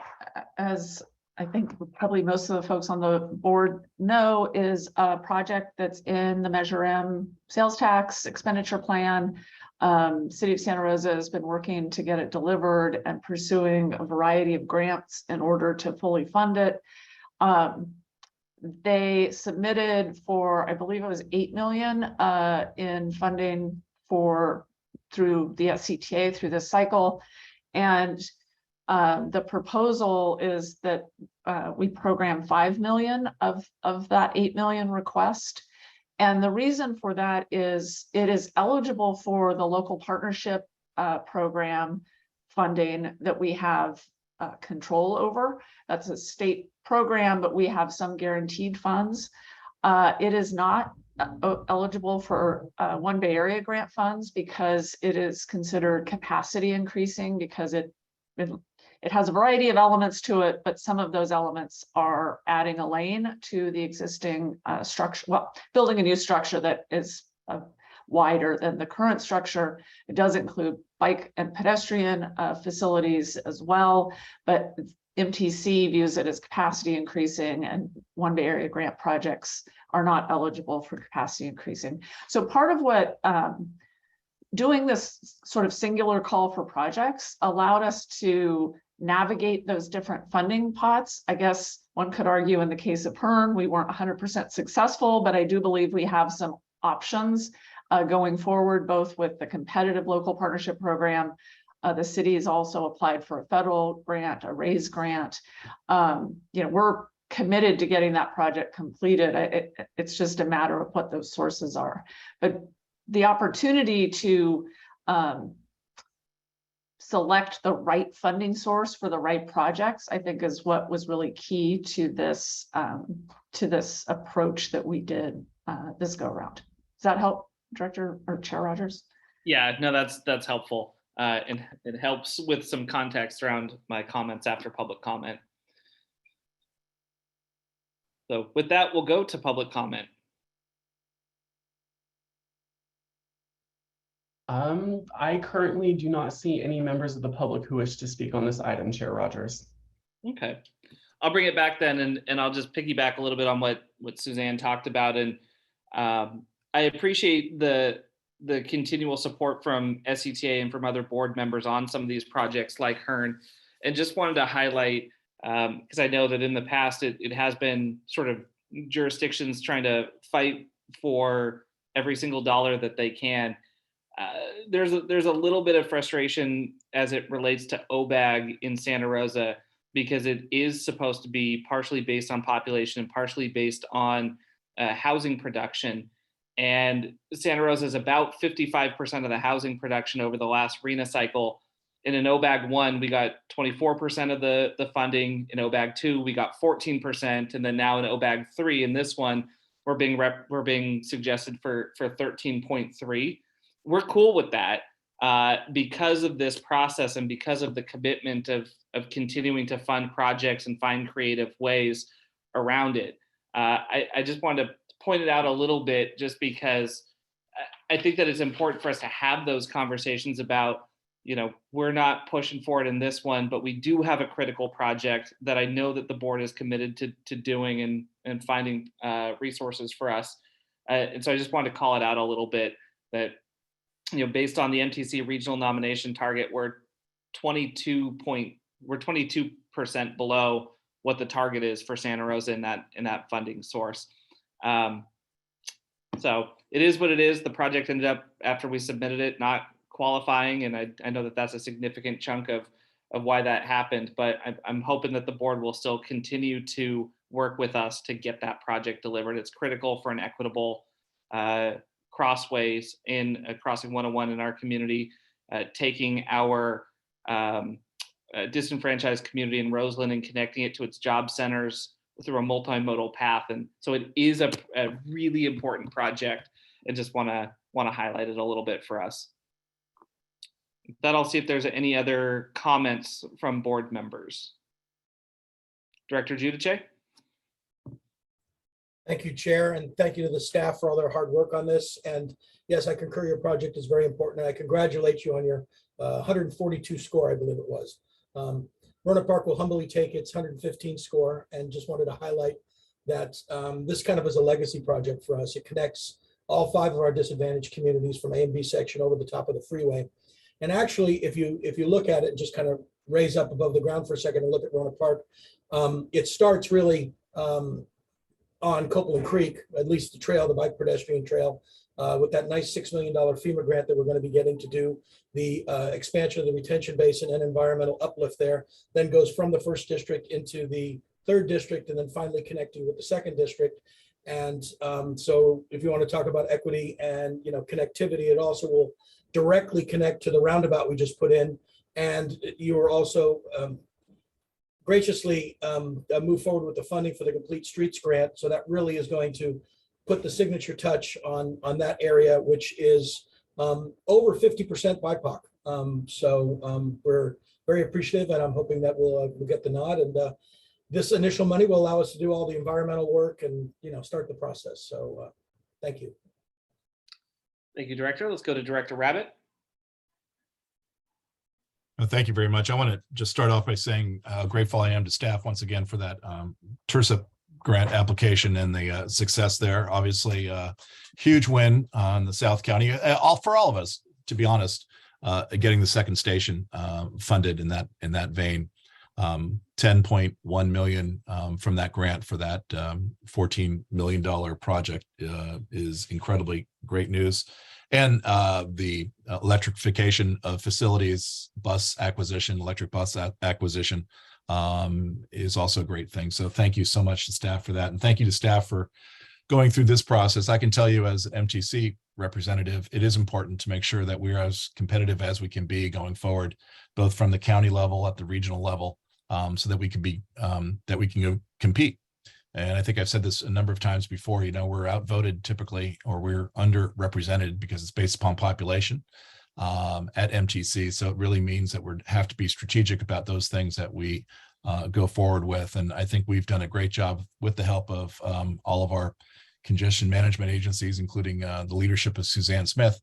as I think probably most of the folks on the board know, is a project that's in the Measure M sales tax expenditure plan. City of Santa Rosa has been working to get it delivered and pursuing a variety of grants in order to fully fund it. They submitted for, I believe it was 8 million in funding through the SCTA through this cycle. And the proposal is that we program 5 million of that 8 million request. And the reason for that is it is eligible for the local partnership program funding that we have control over. That's a state program, but we have some guaranteed funds. It is not eligible for One Bay Area grant funds because it is considered capacity increasing because it has a variety of elements to it, but some of those elements are adding a lane to the existing structure, well, building a new structure that is wider than the current structure. It does include bike and pedestrian facilities as well, but MTC views it as capacity increasing, and One Bay Area grant projects are not eligible for capacity increasing. So part of what doing this sort of singular call for projects allowed us to navigate those different funding pots. I guess one could argue in the case of Hearn, we weren't 100% successful, but I do believe we have some options going forward, both with the competitive local partnership program. The city has also applied for a federal grant, a RAISE grant. We're committed to getting that project completed. It's just a matter of what those sources are. But the opportunity to select the right funding source for the right projects, I think, is what was really key to this approach that we did this go around. Does that help, Director or Chair Rogers? Yeah, no, that's helpful. And it helps with some context around my comments after public comment. So with that, we'll go to public comment. I currently do not see any members of the public who wish to speak on this item, Chair Rogers. Okay, I'll bring it back then, and I'll just piggyback a little bit on what Suzanne talked about. And I appreciate the continual support from SCTA and from other board members on some of these projects like Hearn, and just wanted to highlight, because I know that in the past it has been sort of jurisdictions trying to fight for every single dollar that they can. There's a little bit of frustration as it relates to OBAG in Santa Rosa, because it is supposed to be partially based on population and partially based on housing production. And Santa Rosa is about 55% of the housing production over the last RENA cycle. And in OBAG 1, we got 24% of the funding. In OBAG 2, we got 14%. And then now in OBAG 3, in this one, we're being suggested for 13.3. We're cool with that because of this process and because of the commitment of continuing to fund projects and find creative ways around it. I just wanted to point it out a little bit just because I think that it's important for us to have those conversations about, we're not pushing forward in this one, but we do have a critical project that I know that the board is committed to doing and finding resources for us. And so I just wanted to call it out a little bit that, based on the MTC regional nomination target, we're 22% below what the target is for Santa Rosa in that funding source. So it is what it is. The project ended up, after we submitted it, not qualifying, and I know that that's a significant chunk of why that happened, but I'm hoping that the board will still continue to work with us to get that project delivered. It's critical for an equitable crossways in Crossing 101 in our community, taking our disenfranchised community in Roseland and connecting it to its job centers through a multimodal path. And so it is a really important project, and just want to highlight it a little bit for us. With that, I'll see if there's any other comments from board members. Director Giudice. Thank you, Chair, and thank you to the staff for all their hard work on this. And yes, I concur, your project is very important, and I congratulate you on your 142 score, I believe it was. Rohnert Park will humbly take its 115 score, and just wanted to highlight that this kind of is a legacy project for us. It connects all 5 of our disadvantaged communities from A and B section over the top of the freeway. And actually, if you look at it, just kind of raise up above the ground for a second and look at Rohnert Park, it starts really on Copeland Creek, at least the trail, the bike pedestrian trail, with that nice $6 million FEMA grant that we're going to be getting to do the expansion of the retention basin and environmental uplift there, then goes from the 1st district into the 3rd district, and then finally connecting with the 2nd district. And so if you want to talk about equity and connectivity, it also will directly connect to the roundabout we just put in. And you are also graciously move forward with the funding for the Complete Streets grant. So that really is going to put the signature touch on that area, which is over 50% BIPOC. So we're very appreciative, and I'm hoping that we'll get the nod. And this initial money will allow us to do all the environmental work and start the process. So thank you. Thank you, Director. Let's go to Director Rabbit. Thank you very much. I want to just start off by saying how grateful I am to staff once again for that TRSA grant application and the success there. Obviously, huge win on the South County, for all of us, to be honest, getting the 2nd station funded in that vein. $10.1 million from that grant for that $14 million project is incredibly great news. And the electrification of facilities, electric bus acquisition is also a great thing. So thank you so much to staff for that. And thank you to staff for going through this process. I can tell you as an MTC representative, it is important to make sure that we're as competitive as we can be going forward, both from the county level at the regional level, so that we can go compete. And I think I've said this a number of times before, we're outvoted typically, or we're underrepresented because it's based upon population at MTC. So it really means that we have to be strategic about those things that we go forward with. And I think we've done a great job with the help of all of our congestion management agencies, including the leadership of Suzanne Smith,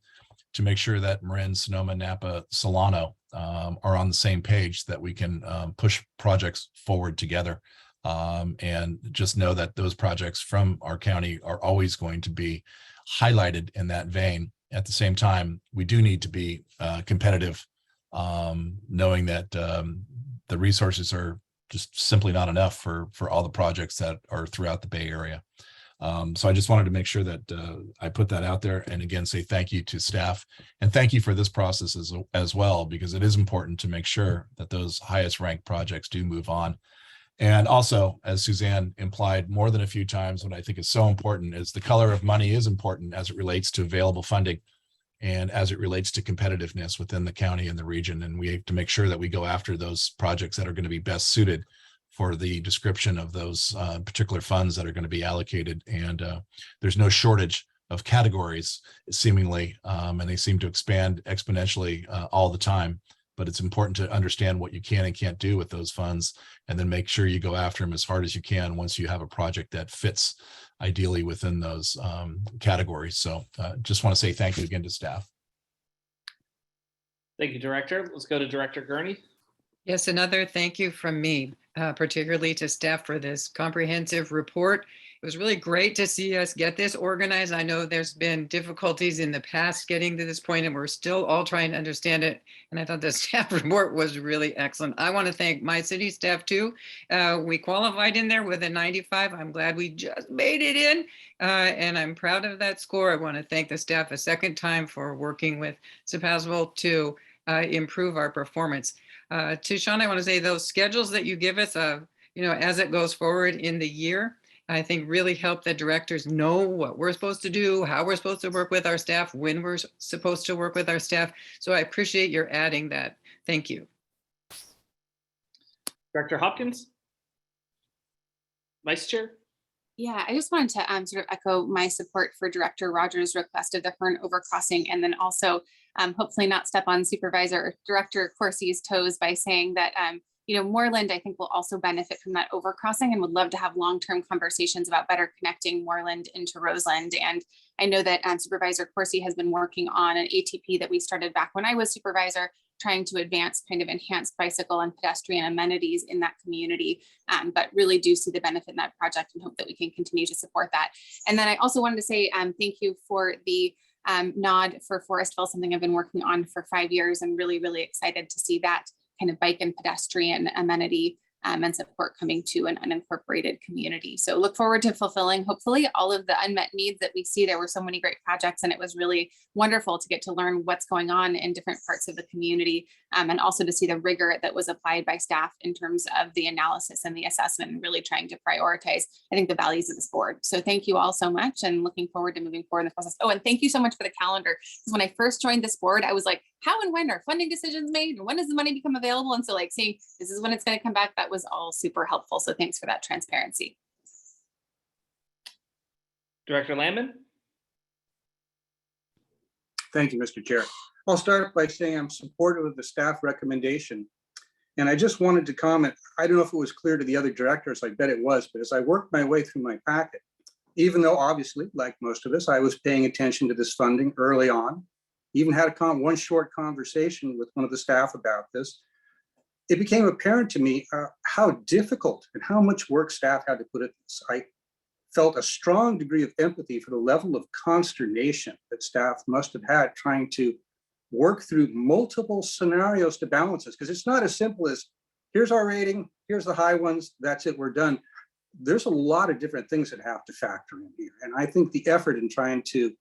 to make sure that Marin, Sonoma, Napa, Solano are on the same page, that we can push projects forward together. And just know that those projects from our county are always going to be highlighted in that vein. At the same time, we do need to be competitive, knowing that the resources are just simply not enough for all the projects that are throughout the Bay Area. So I just wanted to make sure that I put that out there, and again, say thank you to staff, and thank you for this process as well, because it is important to make sure that those highest ranked projects do move on. And also, as Suzanne implied more than a few times, what I think is so important is the color of money is important as it relates to available funding and as it relates to competitiveness within the county and the region. And we have to make sure that we go after those projects that are going to be best suited for the description of those particular funds that are going to be allocated. And there's no shortage of categories, seemingly, and they seem to expand exponentially all the time. But it's important to understand what you can and can't do with those funds, and then make sure you go after them as hard as you can once you have a project that fits ideally within those categories. So just want to say thank you again to staff. Thank you, Director. Let's go to Director Gurney. Yes, another thank you from me, particularly to staff for this comprehensive report. It was really great to see us get this organized. I know there's been difficulties in the past getting to this point, and we're still all trying to understand it. And I thought the staff report was really excellent. I want to thank my city staff too. We qualified in there with a 95. I'm glad we just made it in, and I'm proud of that score. I want to thank the staff a second time for working with Sebastopol to improve our performance. To Sean, I want to say those schedules that you give us, as it goes forward in the year, I think really help the directors know what we're supposed to do, how we're supposed to work with our staff, when we're supposed to work with our staff. So I appreciate your adding that. Thank you. Director Hopkins? Vice Chair? Yeah, I just wanted to sort of echo my support for Director Rogers' request of the Hearn overcrossing, and then also hopefully not step on Supervisor or Director Corsi's toes by saying that Moreland, I think, will also benefit from that overcrossing, and would love to have long-term conversations about better connecting Moreland into Roseland. And I know that Supervisor Corsi has been working on an ATP that we started back when I was supervisor, trying to advance kind of enhanced bicycle and pedestrian amenities in that community, but really do see the benefit in that project and hope that we can continue to support that. And then I also wanted to say thank you for the nod for Forestville, something I've been working on for 5 years. I'm really, really excited to see that kind of bike and pedestrian amenity and support coming to an unincorporated community. So look forward to fulfilling, hopefully, all of the unmet needs that we see. There were so many great projects, and it was really wonderful to get to learn what's going on in different parts of the community, and also to see the rigor that was applied by staff in terms of the analysis and the assessment, and really trying to prioritize, I think, the values of this board. So thank you all so much, and looking forward to moving forward in the process. Oh, and thank you so much for the calendar, because when I first joined this board, I was like, how and when are funding decisions made, and when does the money become available? And so, like, seeing this is when it's going to come back, that was all super helpful. So thanks for that transparency. Director Landman? Thank you, Mr. Chair. I'll start by saying I'm supportive of the staff recommendation. And I just wanted to comment, I don't know if it was clear to the other directors, I bet it was, but as I worked my way through my packet, even though obviously, like most of us, I was paying attention to this funding early on, even had one short conversation with one of the staff about this, it became apparent to me how difficult and how much work staff had to put into this. I felt a strong degree of empathy for the level of consternation that staff must have had trying to work through multiple scenarios to balance this, because it's not as simple as here's our rating, here's the high ones, that's it, we're done. There's a lot of different things that have to factor in here. And I think the effort in trying to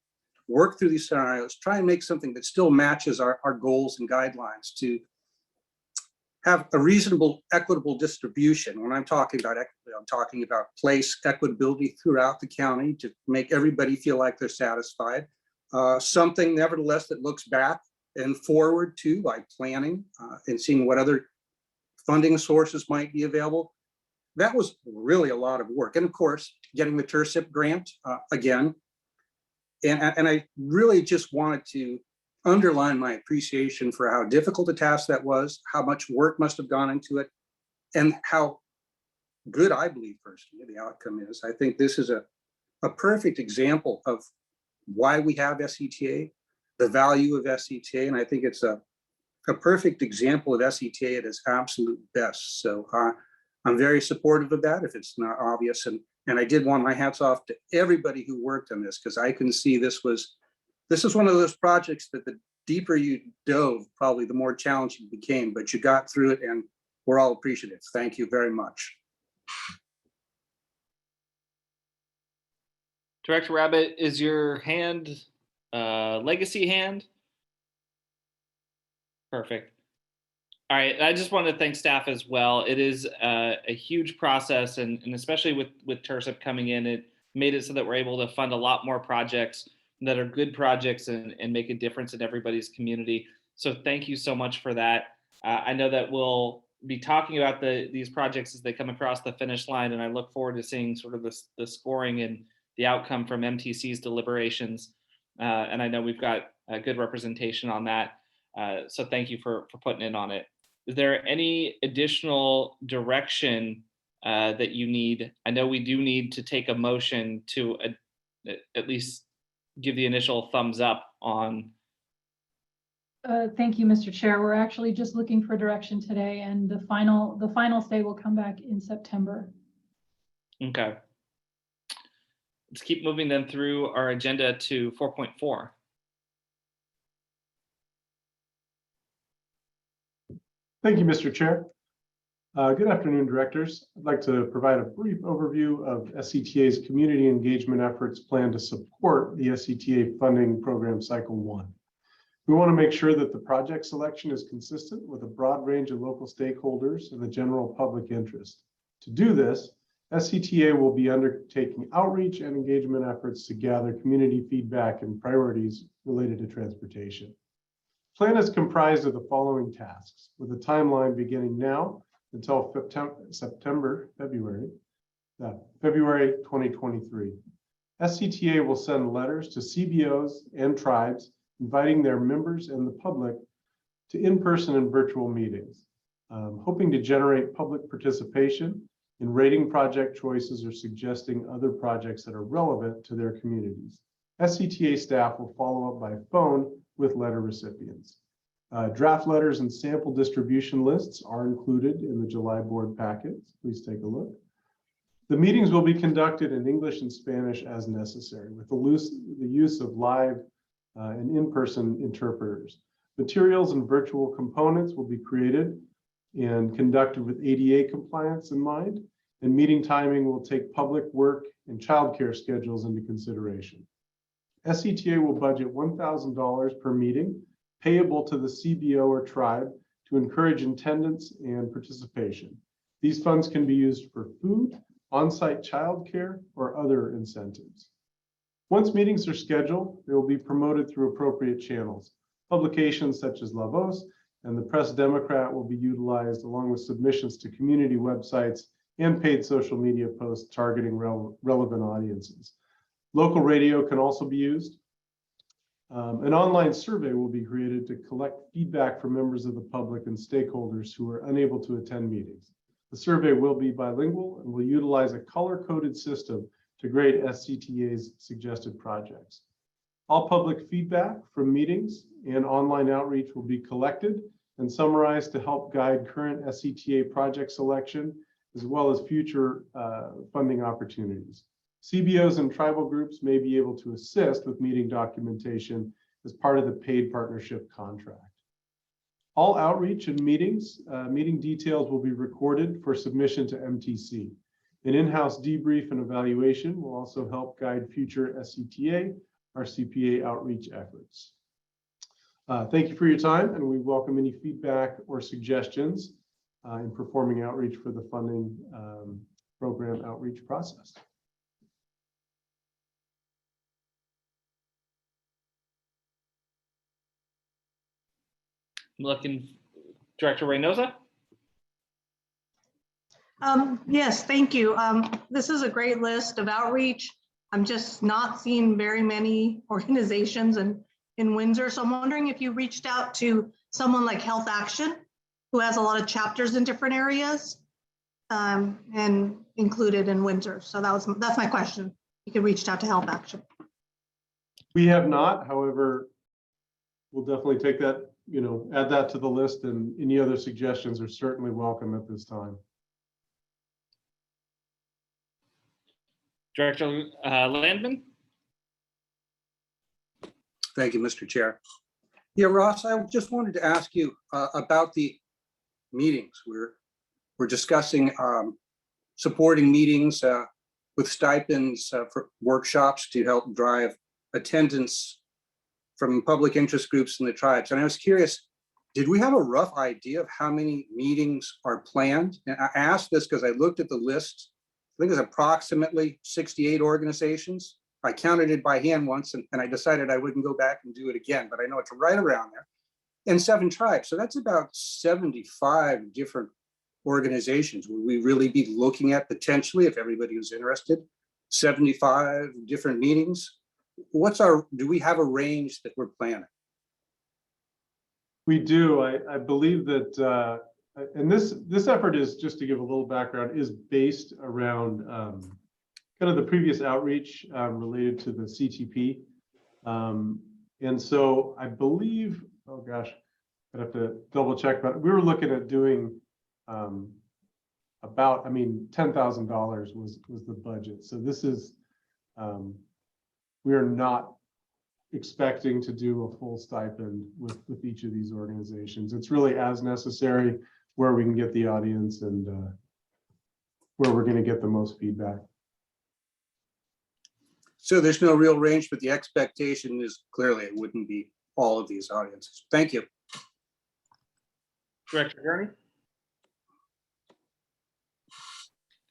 work through these scenarios, try and make something that still matches our goals and guidelines to have a reasonable, equitable distribution. When I'm talking about equity, I'm talking about place equitability throughout the county to make everybody feel like they're satisfied. Something, nevertheless, that looks back and forward too, by planning and seeing what other funding sources might be available. That was really a lot of work. And of course, getting the TIRCIP grant again. And I really just wanted to underline my appreciation for how difficult a task that was, how much work must have gone into it, and how good I believe personally the outcome is. I think this is a perfect example of why we have SCTA, the value of SCTA, and I think it's a perfect example of SCTA at its absolute best. So I'm very supportive of that, if it's not obvious. And I did want my hats off to everybody who worked on this, because I can see this is one of those projects that the deeper you dove, probably the more challenging it became, but you got through it and we're all appreciative. Thank you very much. Director Rabbit, is your hand legacy hand? Perfect. All right, I just want to thank staff as well. It is a huge process, and especially with TIRSIP coming in, it made it so that we're able to fund a lot more projects that are good projects and make a difference in everybody's community. So thank you so much for that. I know that we'll be talking about these projects as they come across the finish line, and I look forward to seeing sort of the scoring and the outcome from MTC's deliberations. And I know we've got a good representation on that. So thank you for putting in on it. Is there any additional direction that you need? I know we do need to take a motion to at least give the initial thumbs up on. Thank you, Mr. Chair. We're actually just looking for direction today, and the final say will come back in September. Okay. Let's keep moving then through our agenda to 4.4. Thank you, Mr. Chair. Good afternoon, directors. I'd like to provide a brief overview of SCTA's community engagement efforts planned to support the SCTA Funding Program Cycle 1. We want to make sure that the project selection is consistent with a broad range of local stakeholders and the general public interest. To do this, SCTA will be undertaking outreach and engagement efforts to gather community feedback and priorities related to transportation. The plan is comprised of the following tasks, with a timeline beginning now until February 2023. SCTA will send letters to CBOs and tribes inviting their members and the public to in-person and virtual meetings, hoping to generate public participation in rating project choices or suggesting other projects that are relevant to their communities. SCTA staff will follow up by phone with letter recipients. Draft letters and sample distribution lists are included in the July board packets. Please take a look. The meetings will be conducted in English and Spanish as necessary, with the use of live and in-person interpreters. Materials and virtual components will be created and conducted with ADA compliance in mind, and meeting timing will take public work and childcare schedules into consideration. SCTA will budget $1,000 per meeting payable to the CBO or tribe to encourage attendance and participation. These funds can be used for food, on-site childcare, or other incentives. Once meetings are scheduled, they will be promoted through appropriate channels. Publications such as La Voz and the Press Democrat will be utilized, along with submissions to community websites and paid social media posts targeting relevant audiences. Local radio can also be used. An online survey will be created to collect feedback from members of the public and stakeholders who are unable to attend meetings. The survey will be bilingual and will utilize a color-coded system to grade SCTA's suggested projects. All public feedback from meetings and online outreach will be collected and summarized to help guide current SCTA project selection, as well as future funding opportunities. CBOs and tribal groups may be able to assist with meeting documentation as part of the paid partnership contract. All outreach and meetings, meeting details will be recorded for submission to MTC. An in-house debrief and evaluation will also help guide future SCTA, RCPA outreach efforts. Thank you for your time, and we welcome any feedback or suggestions in performing outreach for the funding program outreach process. Looking, Director Reynosa. Yes, thank you. This is a great list of outreach. I'm just not seeing very many organizations in Windsor. So I'm wondering if you reached out to someone like Health Action, who has a lot of chapters in different areas and included in Windsor. So that's my question. You could reach out to Health Action. We have not, however, we'll definitely take that, add that to the list, and any other suggestions are certainly welcome at this time. Director Landman. Thank you, Mr. Chair. Yeah, Ross, I just wanted to ask you about the meetings. We're discussing supporting meetings with stipends for workshops to help drive attendance from public interest groups in the tribes. And I was curious, did we have a rough idea of how many meetings are planned? And I asked this because I looked at the list. I think it's approximately 68 organizations. I counted it by hand once and I decided I wouldn't go back and do it again, but I know it's right around there. And 7 tribes. So that's about 75 different organizations. Would we really be looking at potentially, if everybody was interested, 75 different meetings? Do we have a range that we're planning? We do. I believe that, and this effort is, just to give a little background, is based around kind of the previous outreach related to the CTP. And so I believe, oh gosh, I'd have to double check, but we were looking at doing about, $10,000 was the budget. So this is, we are not expecting to do a full stipend with each of these organizations. It's really as necessary where we can get the audience and where we're going to get the most feedback. So there's no real range, but the expectation is clearly it wouldn't be all of these audiences. Thank you. Director Gurney.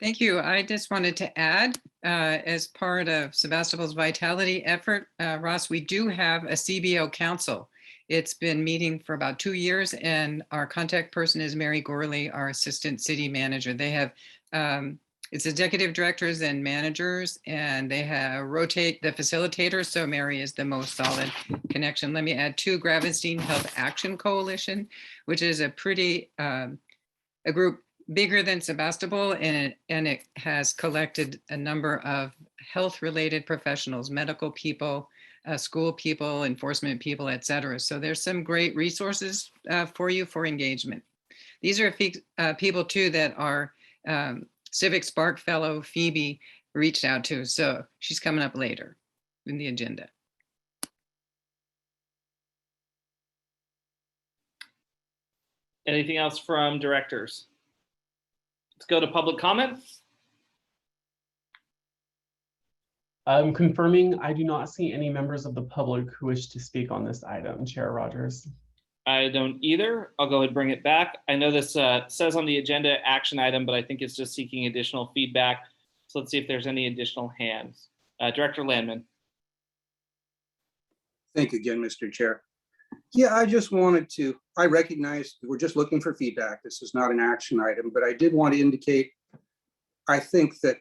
Thank you. I just wanted to add, as part of Sebastopol's vitality effort, Ross, we do have a CBO council. It's been meeting for about 2 years, and our contact person is Mary Gorley, our assistant city manager. They have, it's executive directors and managers, and they have rotate the facilitators. So Mary is the most solid connection. Let me add 2, Gravenstein Health Action Coalition, which is a pretty, a group bigger than Sebastopol, and it has collected a number of health-related professionals, medical people, school people, enforcement people, et cetera. So there's some great resources for you for engagement. These are people too that our CivicSpark fellow Phoebe reached out to. So she's coming up later in the agenda. Anything else from directors? Let's go to public comment. I'm confirming I do not see any members of the public who wish to speak on this item, Chair Rogers. I don't either. I'll go ahead and bring it back. I know this says on the agenda action item, but I think it's just seeking additional feedback. So let's see if there's any additional hands. Director Landman. Thank you again, Mr. Chair. Yeah, I just wanted to, I recognize we're just looking for feedback. This is not an action item, but I did want to indicate, I think that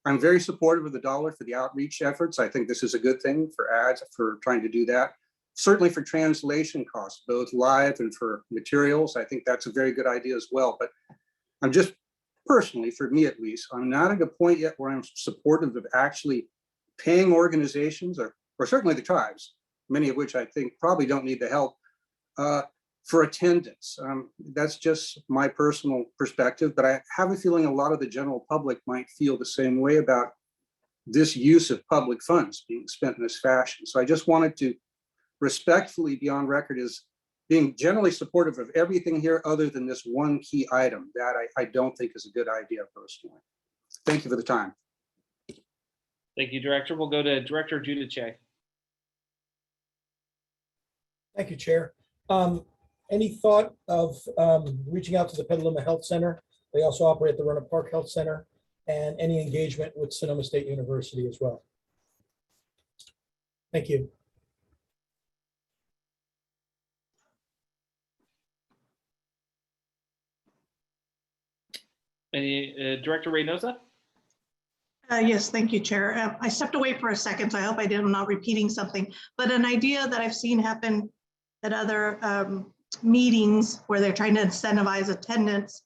I'm very supportive of the dollar for the outreach efforts. I think this is a good thing for ads, for trying to do that. Certainly for translation costs, both live and for materials. I think that's a very good idea as well. But I'm just personally, for me at least, I'm not at a point yet where I'm supportive of actually paying organizations or certainly the tribes, many of which I think probably don't need the help, for attendance. That's just my personal perspective, but I have a feeling a lot of the general public might feel the same way about this use of public funds being spent in this fashion. So I just wanted to respectfully be on record as being generally supportive of everything here other than this one key item that I don't think is a good idea personally. Thank you for the time. Thank you, Director. We'll go to Director Giudice. Thank you, Chair. Any thought of reaching out to the Petaluma Health Center? They also operate the Roanoke Park Health Center, and any engagement with Sonoma State University as well. Thank you. Any Director Reynosa? Yes, thank you, Chair. I stepped away for a second, so I hope I'm not repeating something, but an idea that I've seen happen at other meetings where they're trying to incentivize attendance,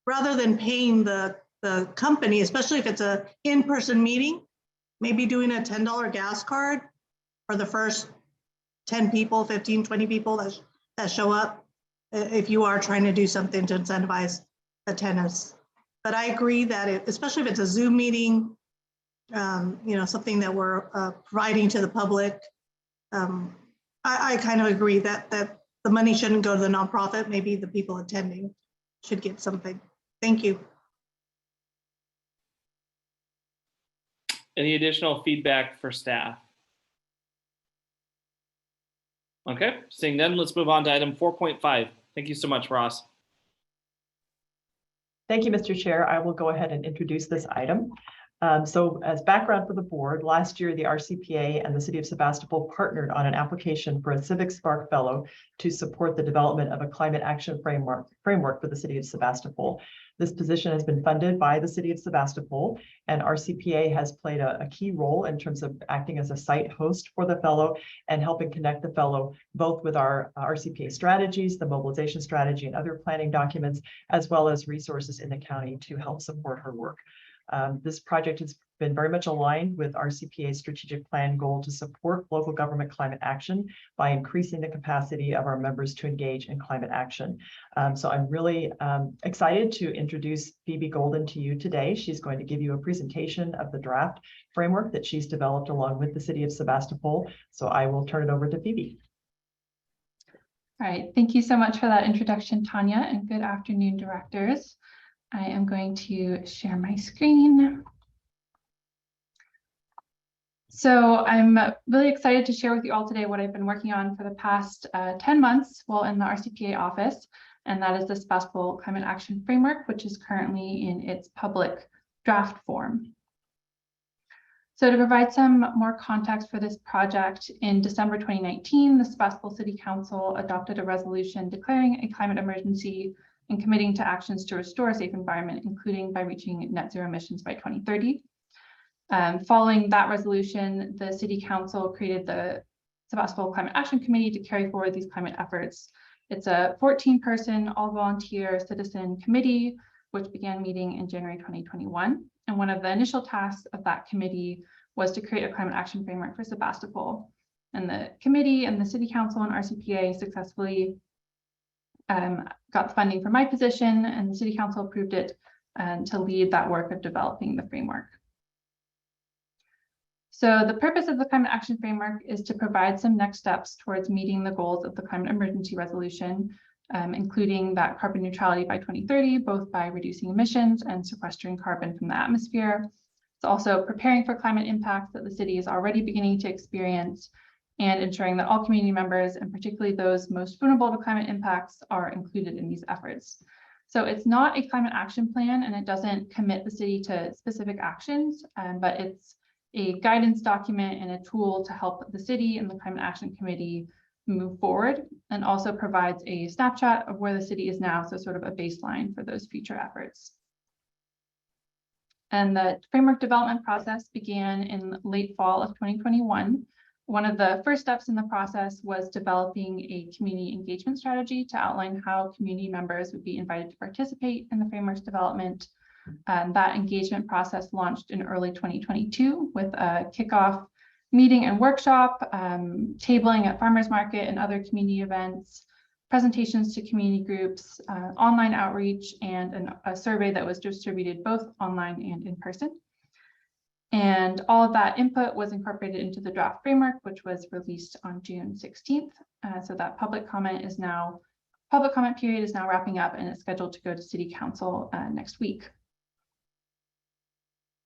rather than paying the company, especially if it's a in-person meeting, maybe doing a $10 gas card for the first 10 people, 15, 20 people that show up, if you are trying to do something to incentivize attendance. But I agree that especially if it's a Zoom meeting, something that we're providing to the public, I kind of agree that the money shouldn't go to the nonprofit. Maybe the people attending should get something. Thank you. Any additional feedback for staff? Okay, seeing none, let's move on to item 4.5. Thank you so much, Ross. Thank you, Mr. Chair. I will go ahead and introduce this item. So as background for the board, last year, the RCPA and the City of Sebastopol partnered on an application for a CivicSpark Fellow to support the development of a climate action framework for the City of Sebastopol. This position has been funded by the City of Sebastopol, and RCPA has played a key role in terms of acting as a site host for the fellow and helping connect the fellow both with our RCPA strategies, the mobilization strategy, and other planning documents, as well as resources in the county to help support her work. This project has been very much aligned with RCPA's strategic plan goal to support local government climate action by increasing the capacity of our members to engage in climate action. So I'm really excited to introduce Phoebe Golden to you today. She's going to give you a presentation of the draft framework that she's developed along with the City of Sebastopol. So I will turn it over to Phoebe. All right, thank you so much for that introduction, Tanya, and good afternoon, directors. I am going to share my screen. So I'm really excited to share with you all today what I've been working on for the past 10 months while in the RCPA office, and that is the Sebastopol Climate Action Framework, which is currently in its public draft form. So to provide some more context for this project, in December 2019, the Sebastopol City Council adopted a resolution declaring a climate emergency and committing to actions to restore a safe environment, including by reaching net zero emissions by 2030. Following that resolution, the City Council created the Sebastopol Climate Action Committee to carry forward these climate efforts. It's a 14-person, all-volunteer citizen committee, which began meeting in January 2021. And one of the initial tasks of that committee was to create a climate action framework for Sebastopol. And the committee and the City Council and RCPA successfully got the funding for my position, and the City Council approved it to lead that work of developing the framework. So the purpose of the Climate Action Framework is to provide some next steps towards meeting the goals of the Climate Emergency Resolution, including that carbon neutrality by 2030, both by reducing emissions and sequestering carbon from the atmosphere. It's also preparing for climate impacts that the city is already beginning to experience, and ensuring that all community members, and particularly those most vulnerable to climate impacts, are included in these efforts. So it's not a climate action plan, and it doesn't commit the city to specific actions, but it's a guidance document and a tool to help the city and the Climate Action Committee move forward, and also provides a snapshot of where the city is now, so sort of a baseline for those future efforts. And the framework development process began in late fall of 2021. One of the first steps in the process was developing a community engagement strategy to outline how community members would be invited to participate in the framework's development. That engagement process launched in early 2022 with a kickoff meeting and workshop, tabling at farmers market and other community events, presentations to community groups, online outreach, and a survey that was distributed both online and in person. And all of that input was incorporated into the draft framework, which was released on June 16th. So that public comment period is now wrapping up, and it's scheduled to go to City Council next week.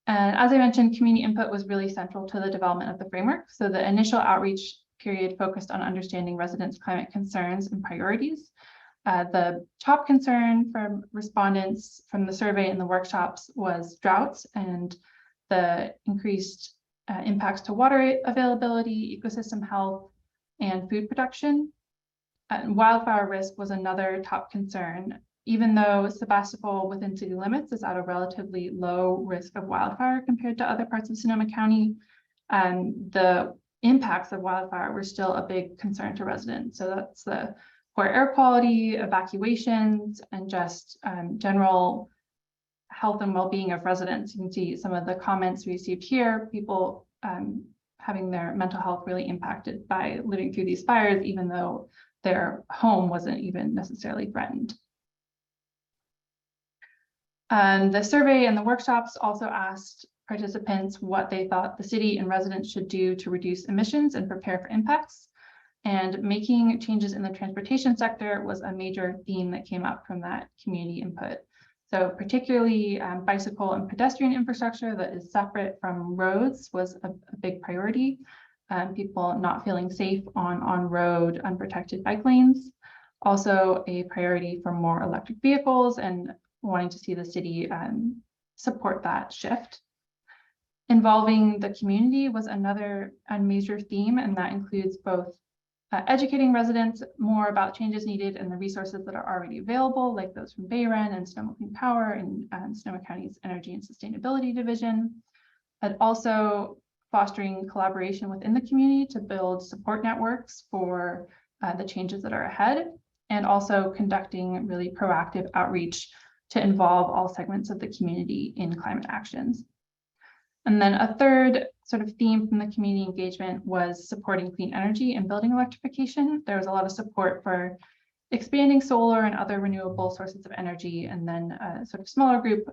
And as I mentioned, community input was really central to the development of the framework. So the initial outreach period focused on understanding residents' climate concerns and priorities. The top concern from respondents from the survey and the workshops was droughts and the increased impacts to water availability, ecosystem health, and food production. Wildfire risk was another top concern. Even though Sebastopol within city limits is at a relatively low risk of wildfire compared to other parts of Sonoma County, the impacts of wildfire were still a big concern to residents. So that's the poor air quality, evacuations, and just general health and well-being of residents. You can see some of the comments we received here, people having their mental health really impacted by living through these fires, even though their home wasn't even necessarily threatened. The survey and the workshops also asked participants what they thought the city and residents should do to reduce emissions and prepare for impacts. And making changes in the transportation sector was a major theme that came up from that community input. So particularly bicycle and pedestrian infrastructure that is separate from roads was a big priority. People not feeling safe on road unprotected bike lanes. Also a priority for more electric vehicles and wanting to see the city support that shift. Involving the community was another major theme, and that includes both educating residents more about changes needed and the resources that are already available, like those from Bayren and Sonoma Clean Power and Sonoma County's Energy and Sustainability Division, but also fostering collaboration within the community to build support networks for the changes that are ahead, and also conducting really proactive outreach to involve all segments of the community in climate actions. And then a third sort of theme from the community engagement was supporting clean energy and building electrification. There was a lot of support for expanding solar and other renewable sources of energy, and then a sort of smaller group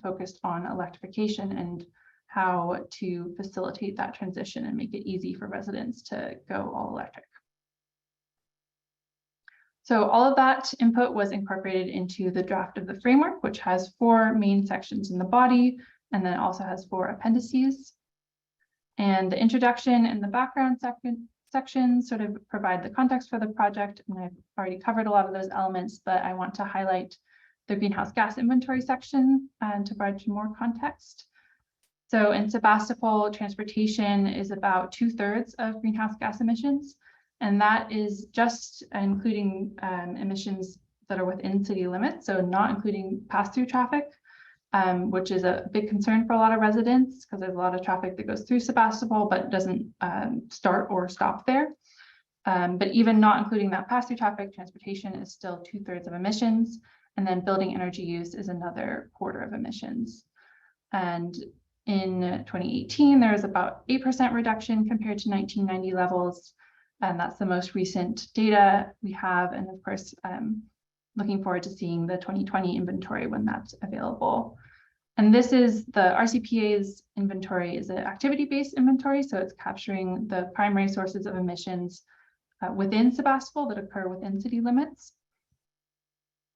focused on electrification and how to facilitate that transition and make it easy for residents to go all electric. So all of that input was incorporated into the draft of the framework, which has 4 main sections in the body, and then also has 4 appendices. And the introduction and the background section sort of provide the context for the project, and I've already covered a lot of those elements, but I want to highlight the greenhouse gas inventory section to provide some more context. So in Sebastopol, transportation is about 2/3 of greenhouse gas emissions, and that is just including emissions that are within city limits, so not including pass-through traffic, which is a big concern for a lot of residents because there's a lot of traffic that goes through Sebastopol but doesn't start or stop there. But even not including that pass-through traffic, transportation is still 2/3 of emissions, and then building energy use is another 1/4 of emissions. And in 2018, there was about 8% reduction compared to 1990 levels, and that's the most recent data we have. And of course, looking forward to seeing the 2020 inventory when that's available. And this is the RCPA's inventory is an activity-based inventory, so it's capturing the primary sources of emissions within Sebastopol that occur within city limits.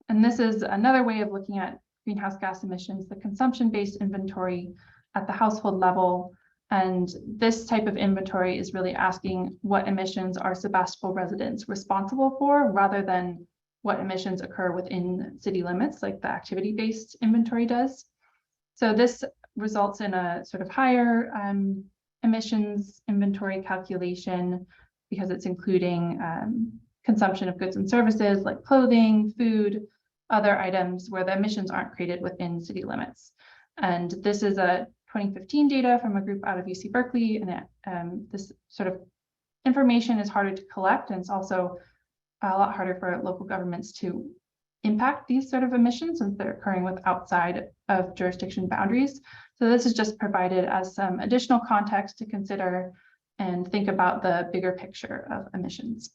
And this is another way of looking at greenhouse gas emissions, the consumption-based inventory at the household level. And this type of inventory is really asking what emissions are Sebastopol residents responsible for, rather than what emissions occur within city limits, like the activity-based inventory does. So this results in a sort of higher emissions inventory calculation because it's including consumption of goods and services like clothing, food, other items where the emissions aren't created within city limits. And this is a 2015 data from a group out of UC Berkeley, and this sort of information is harder to collect, and it's also a lot harder for local governments to impact these sort of emissions since they're occurring with outside of jurisdiction boundaries. So this is just provided as some additional context to consider and think about the bigger picture of emissions.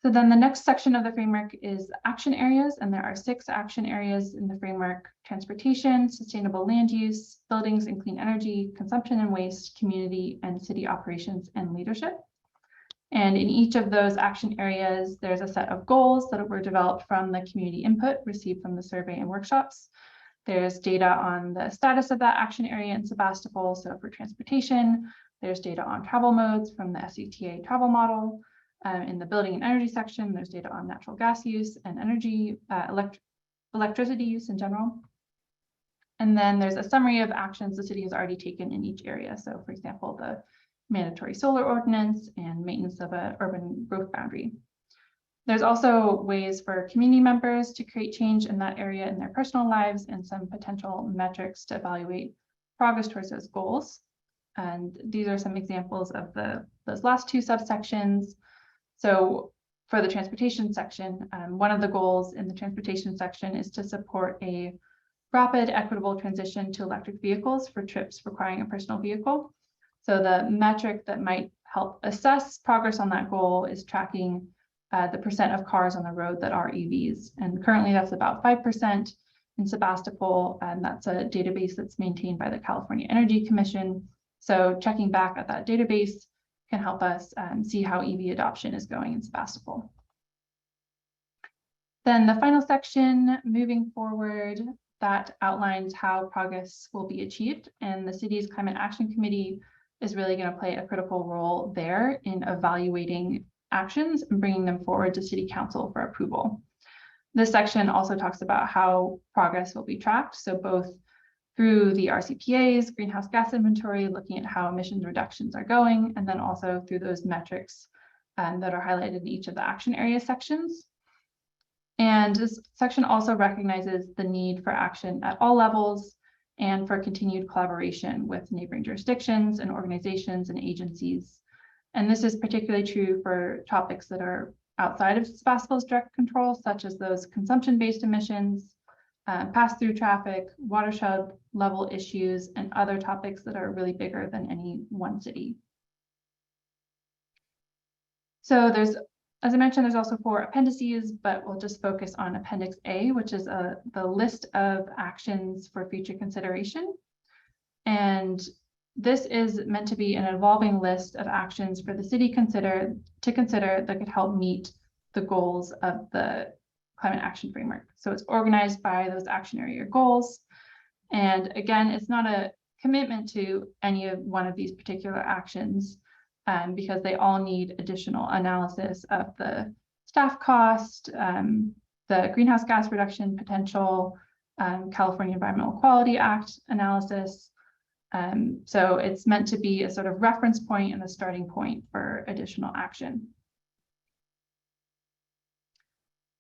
So then the next section of the framework is action areas, and there are 6 action areas in the framework: transportation, sustainable land use, buildings and clean energy, consumption and waste, community, and city operations and leadership. And in each of those action areas, there's a set of goals that were developed from the community input received from the survey and workshops. There's data on the status of that action area in Sebastopol. So for transportation, there's data on travel modes from the SCTA travel model. In the building and energy section, there's data on natural gas use and energy, electricity use in general. And then there's a summary of actions the city has already taken in each area. So for example, the mandatory solar ordinance and maintenance of an urban growth boundary. There's also ways for community members to create change in that area in their personal lives and some potential metrics to evaluate progress towards those goals. And these are some examples of those last 2 subsections. So for the transportation section, one of the goals in the transportation section is to support a rapid, equitable transition to electric vehicles for trips requiring a personal vehicle. So the metric that might help assess progress on that goal is tracking the percent of cars on the road that are EVs. And currently that's about 5% in Sebastopol, and that's a database that's maintained by the California Energy Commission. So checking back at that database can help us see how EV adoption is going in Sebastopol. Then the final section, moving forward, that outlines how progress will be achieved. And the city's Climate Action Committee is really going to play a critical role there in evaluating actions and bringing them forward to City Council for approval. This section also talks about how progress will be tracked. So both through the RCPA's greenhouse gas inventory, looking at how emissions reductions are going, and then also through those metrics that are highlighted in each of the action area sections. And this section also recognizes the need for action at all levels and for continued collaboration with neighboring jurisdictions and organizations and agencies. And this is particularly true for topics that are outside of Sebastopol's direct control, such as those consumption-based emissions, pass-through traffic, watershed level issues, and other topics that are really bigger than any one city. So there's, as I mentioned, there's also 4 appendices, but we'll just focus on Appendix A, which is the list of actions for future consideration. And this is meant to be an evolving list of actions for the city to consider that could help meet the goals of the Climate Action Framework. So it's organized by those action area goals. And again, it's not a commitment to any of one of these particular actions, because they all need additional analysis of the staff cost, the greenhouse gas reduction potential, California Environmental Quality Act analysis. So it's meant to be a sort of reference point and a starting point for additional action.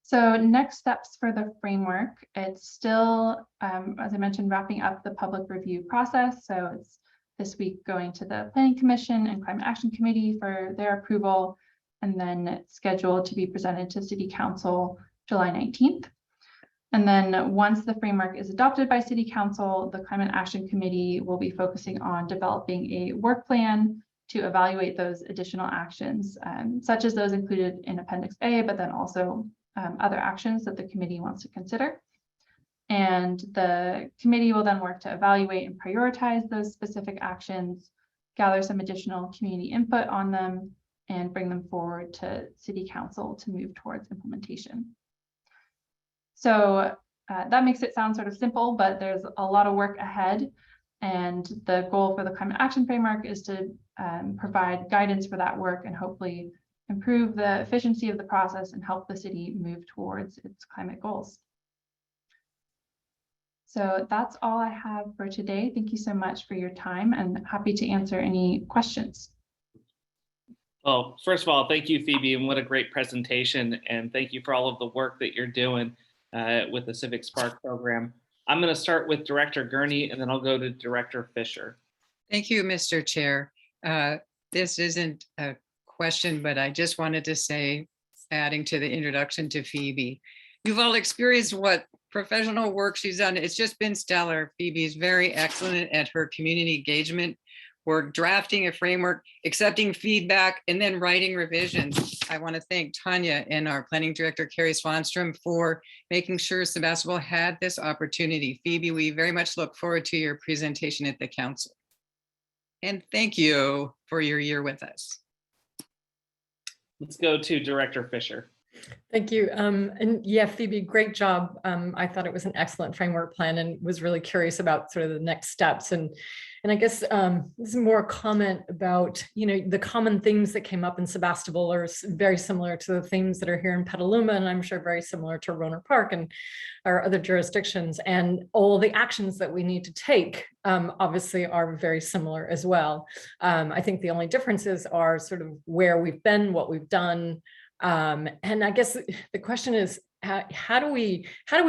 So next steps for the framework, it's still, as I mentioned, wrapping up the public review process. So it's this week going to the Planning Commission and Climate Action Committee for their approval, and then scheduled to be presented to City Council July 19th. And then once the framework is adopted by City Council, the Climate Action Committee will be focusing on developing a work plan to evaluate those additional actions, such as those included in Appendix A, but then also other actions that the committee wants to consider. And the committee will then work to evaluate and prioritize those specific actions, gather some additional community input on them, and bring them forward to City Council to move towards implementation. So that makes it sound sort of simple, but there's a lot of work ahead. And the goal for the Climate Action Framework is to provide guidance for that work and hopefully improve the efficiency of the process and help the city move towards its climate goals. So that's all I have for today. Thank you so much for your time, and happy to answer any questions. Well, first of all, thank you, Phoebe, and what a great presentation. And thank you for all of the work that you're doing with the CivicSpark program. I'm going to start with Director Gurney, and then I'll go to Director Fisher. Thank you, Mr. Chair. This isn't a question, but I just wanted to say, adding to the introduction to Phoebe, you've all experienced what professional work she's done. It's just been stellar. Phoebe is very excellent at her community engagement work, drafting a framework, accepting feedback, and then writing revisions. I want to thank Tanya and our planning director, Carrie Swanstrom, for making sure Sebastopol had this opportunity. Phoebe, we very much look forward to your presentation at the council. And thank you for your year with us. Let's go to Director Fisher. Thank you. And yeah, Phoebe, great job. I thought it was an excellent framework plan and was really curious about sort of the next steps. And I guess this is more a comment about, you know, the common themes that came up in Sebastopol are very similar to the themes that are here in Petaluma, and I'm sure very similar to Rohnert Park and our other jurisdictions. And all the actions that we need to take obviously are very similar as well. I think the only differences are sort of where we've been, what we've done. And I guess the question is, how do we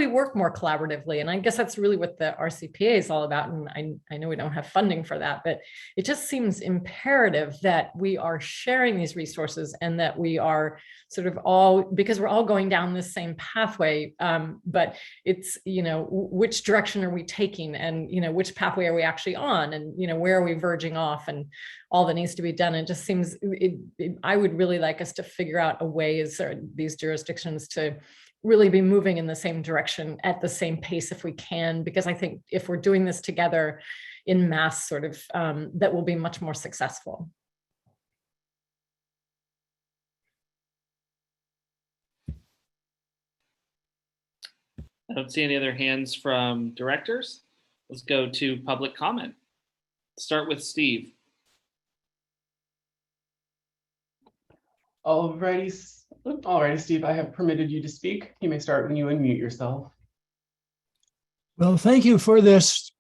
work more collaboratively? And I guess that's really what the RCPA is all about. And I know we don't have funding for that, but it just seems imperative that we are sharing these resources and that we are sort of all, because we're all going down this same pathway, but it's, you know, which direction are we taking, and, you know, which pathway are we actually on, and, you know, where are we verging off, and all that needs to be done. It just seems, I would really like us to figure out a way as these jurisdictions to really be moving in the same direction at the same pace if we can, because I think if we're doing this together in mass, sort of, that will be much more successful. I don't see any other hands from directors. Let's go to public comment. Start with Steve. Alrighty, Steve, I have permitted you to speak. You may start when you unmute yourself. Well, thank you for this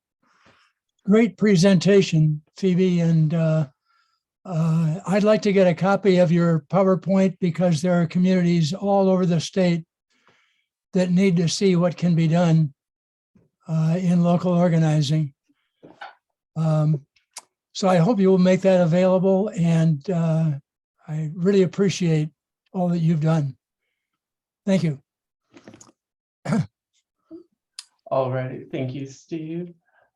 great presentation, Phoebe. And I'd like to get a copy of your PowerPoint because there are communities all over the state that need to see what can be done in local organizing. So I hope you will make that available, and I really appreciate all that you've done. Thank you. All right, thank you, Steve.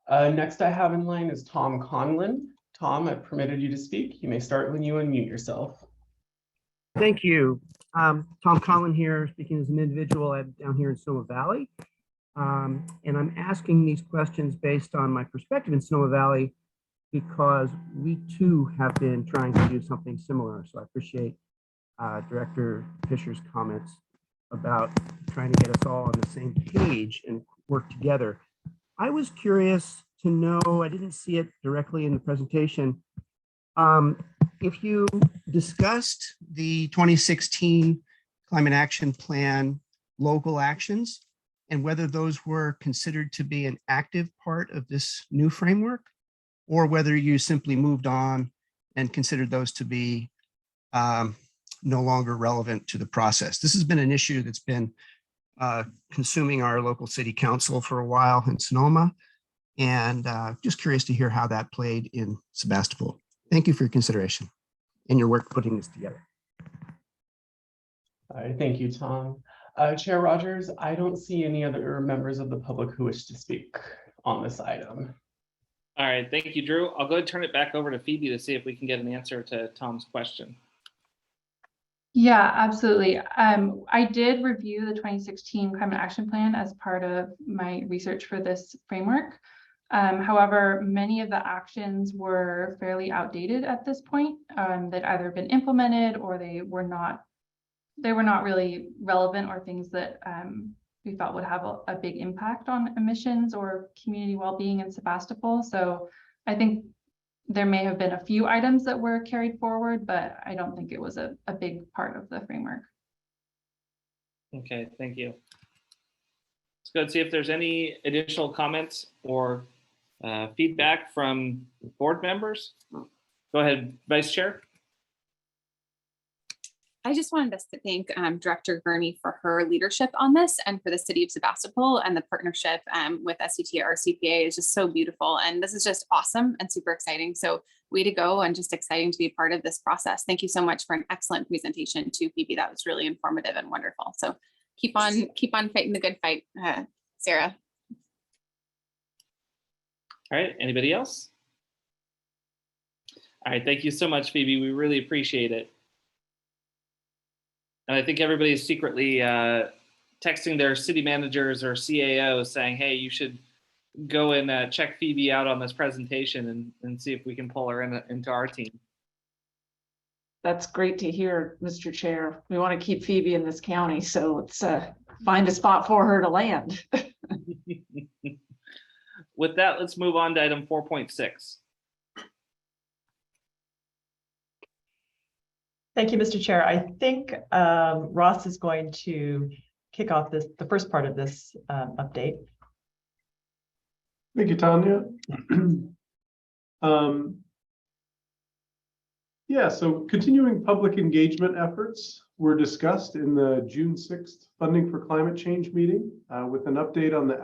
Next I have in line is Tom Conlon. Tom, I've permitted you to speak. You may start when you unmute yourself. Thank you. Tom Conlon here, speaking as an individual. I'm down here in Sonoma Valley. And I'm asking these questions based on my perspective in Sonoma Valley, because we too have been trying to do something similar. So I appreciate Director Fisher's comments about trying to get us all on the same page and work together. I was curious to know, I didn't see it directly in the presentation, if you discussed the 2016 Climate Action Plan local actions and whether those were considered to be an active part of this new framework, or whether you simply moved on and considered those to be no longer relevant to the process. This has been an issue that's been consuming our local city council for a while in Sonoma, and just curious to hear how that played in Sebastopol. Thank you for your consideration and your work putting this together. All right, thank you, Tom. Chair Rogers, I don't see any other members of the public who wish to speak on this item. All right, thank you, Drew. I'll go ahead and turn it back over to Phoebe to see if we can get an answer to Tom's question. Yeah, absolutely. I did review the 2016 Climate Action Plan as part of my research for this framework. However, many of the actions were fairly outdated at this point. They'd either been implemented or they were not really relevant, or things that we felt would have a big impact on emissions or community well-being in Sebastopol. So I think there may have been a few items that were carried forward, but I don't think it was a big part of the framework. Okay, thank you. Let's go and see if there's any additional comments or feedback from board members. Go ahead, Vice Chair. I just wanted us to thank Director Gurney for her leadership on this, and for the city of Sebastopol, and the partnership with SCTA RCPA is just so beautiful. And this is just awesome and super exciting. So way to go, and just exciting to be a part of this process. Thank you so much for an excellent presentation too, Phoebe. That was really informative and wonderful. So keep on fighting the good fight, Sarah. All right, anybody else? All right, thank you so much, Phoebe. We really appreciate it. And I think everybody is secretly texting their city managers or CAOs saying, hey, you should go and check Phoebe out on this presentation and see if we can pull her into our team. That's great to hear, Mr. Chair. We want to keep Phoebe in this county, so let's find a spot for her to land. With that, let's move on to item 4.6. Thank you, Mr. Chair. I think Ross is going to kick off the first part of this update. Thank you, Tanya. Yeah, so continuing public engagement efforts were discussed in the June 6th Funding for Climate Change meeting with an update on the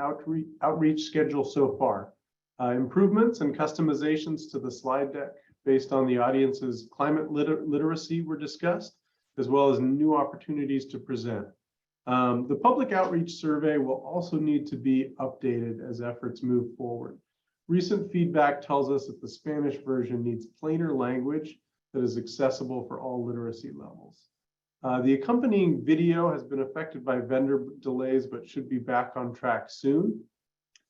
outreach schedule so far. Improvements and customizations to the slide deck based on the audience's climate literacy were discussed, as well as new opportunities to present. The public outreach survey will also need to be updated as efforts move forward. Recent feedback tells us that the Spanish version needs plainer language that is accessible for all literacy levels. The accompanying video has been affected by vendor delays, but should be back on track soon.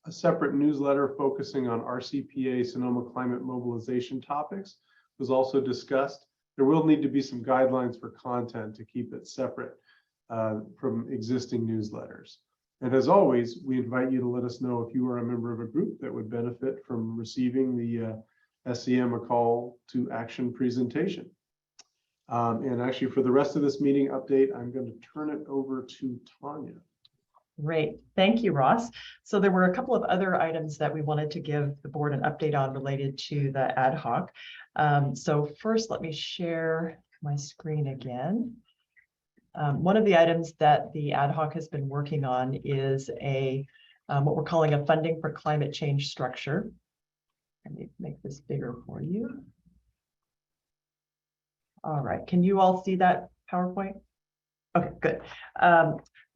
A separate newsletter focusing on RCPA Sonoma climate mobilization topics was also discussed. There will need to be some guidelines for content to keep it separate from existing newsletters. And as always, we invite you to let us know if you are a member of a group that would benefit from receiving the SCM a call to action presentation. And actually, for the rest of this meeting update, I'm going to turn it over to Tanya. Great. Thank you, Ross. So there were a couple of other items that we wanted to give the board an update on related to the ad hoc. So first, let me share my screen again. One of the items that the ad hoc has been working on is what we're calling a funding for climate change structure. Let me make this bigger for you. All right. Can you all see that PowerPoint? Okay, good.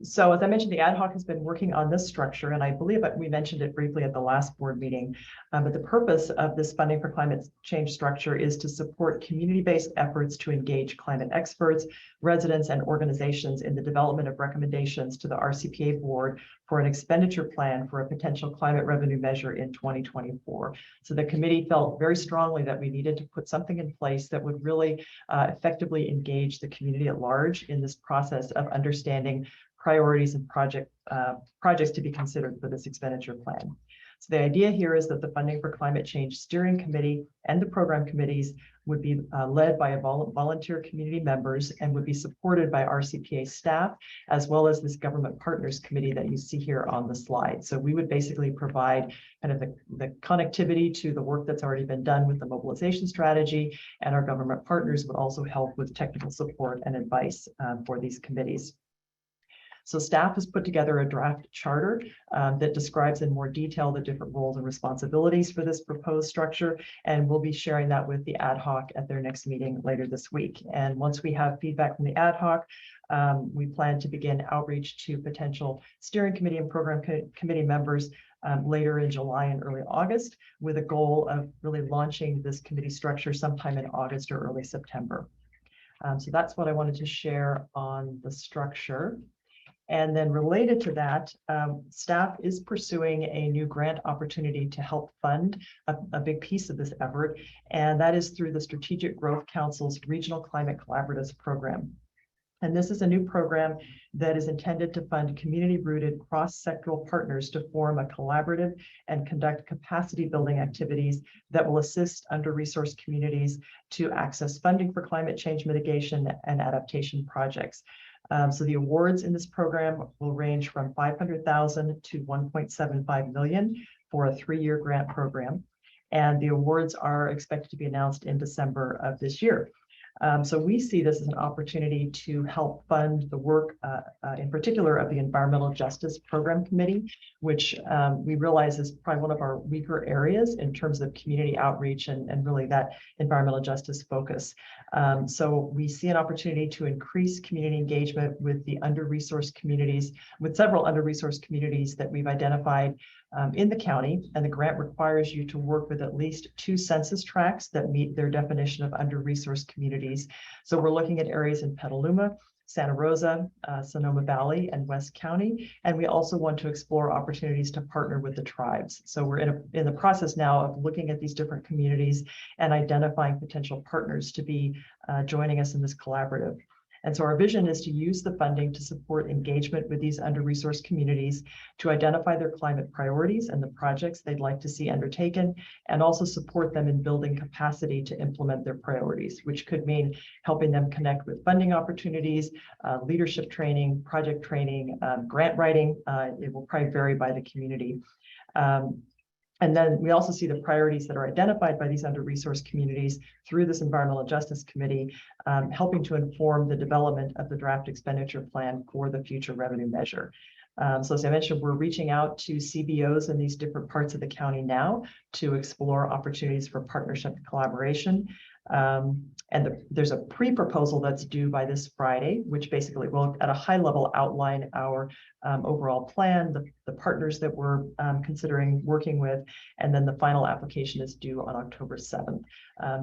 So as I mentioned, the ad hoc has been working on this structure, and I believe that we mentioned it briefly at the last board meeting. But the purpose of this funding for climate change structure is to support community-based efforts to engage climate experts, residents, and organizations in the development of recommendations to the RCPA board for an expenditure plan for a potential climate revenue measure in 2024. So the committee felt very strongly that we needed to put something in place that would really effectively engage the community at large in this process of understanding priorities and projects to be considered for this expenditure plan. So the idea here is that the Funding for Climate Change Steering Committee and the program committees would be led by volunteer community members and would be supported by RCPA staff, as well as this government partners committee that you see here on the slide. So we would basically provide kind of the connectivity to the work that's already been done with the mobilization strategy, and our government partners would also help with technical support and advice for these committees. So staff has put together a draft charter that describes in more detail the different roles and responsibilities for this proposed structure, and we'll be sharing that with the ad hoc at their next meeting later this week. And once we have feedback from the ad hoc, we plan to begin outreach to potential steering committee and program committee members later in July and early August, with a goal of really launching this committee structure sometime in August or early September. So that's what I wanted to share on the structure. And then related to that, staff is pursuing a new grant opportunity to help fund a big piece of this effort, and that is through the Strategic Growth Council's Regional Climate Collaboratives Program. And this is a new program that is intended to fund community-rooted cross-sectoral partners to form a collaborative and conduct capacity building activities that will assist under-resourced communities to access funding for climate change mitigation and adaptation projects. So the awards in this program will range from $500,000 to $1.75 million for a 3-year grant program. And the awards are expected to be announced in December of this year. So we see this as an opportunity to help fund the work, in particular, of the Environmental Justice Program Committee, which we realize is probably one of our weaker areas in terms of community outreach and really that environmental justice focus. So we see an opportunity to increase community engagement with the under-resourced communities, with several under-resourced communities that we've identified in the county, and the grant requires you to work with at least 2 census tracts that meet their definition of under-resourced communities. So we're looking at areas in Petaluma, Santa Rosa, Sonoma Valley, and West County, and we also want to explore opportunities to partner with the tribes. So we're in the process now of looking at these different communities and identifying potential partners to be joining us in this collaborative. And so our vision is to use the funding to support engagement with these under-resourced communities, to identify their climate priorities and the projects they'd like to see undertaken, and also support them in building capacity to implement their priorities, which could mean helping them connect with funding opportunities, leadership training, project training, grant writing. It will probably vary by the community. And then we also see the priorities that are identified by these under-resourced communities through this Environmental Justice Committee, helping to inform the development of the draft expenditure plan for the future revenue measure. So as I mentioned, we're reaching out to CBOs in these different parts of the county now to explore opportunities for partnership and collaboration. There's a pre-proposal that's due by this Friday, which basically will, at a high level, outline our overall plan, the partners that we're considering working with, and then the final application is due on October 7th.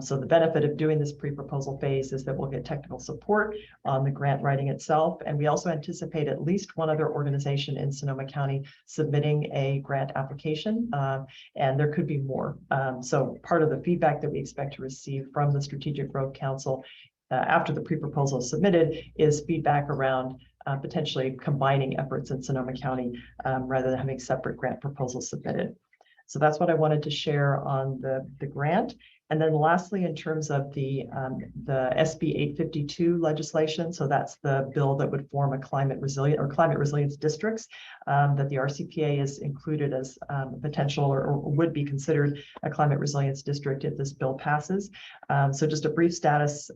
So the benefit of doing this pre-proposal phase is that we'll get technical support on the grant writing itself, and we also anticipate at least one other organization in Sonoma County submitting a grant application, and there could be more. So part of the feedback that we expect to receive from the Strategic Growth Council after the pre-proposal is submitted is feedback around potentially combining efforts in Sonoma County rather than having separate grant proposals submitted. So that's what I wanted to share on the grant. And then lastly, in terms of the SB 852 legislation, so that's the bill that would form a climate resilience districts that the RCPA is included as potential or would be considered a climate resilience district if this bill passes. So just a brief status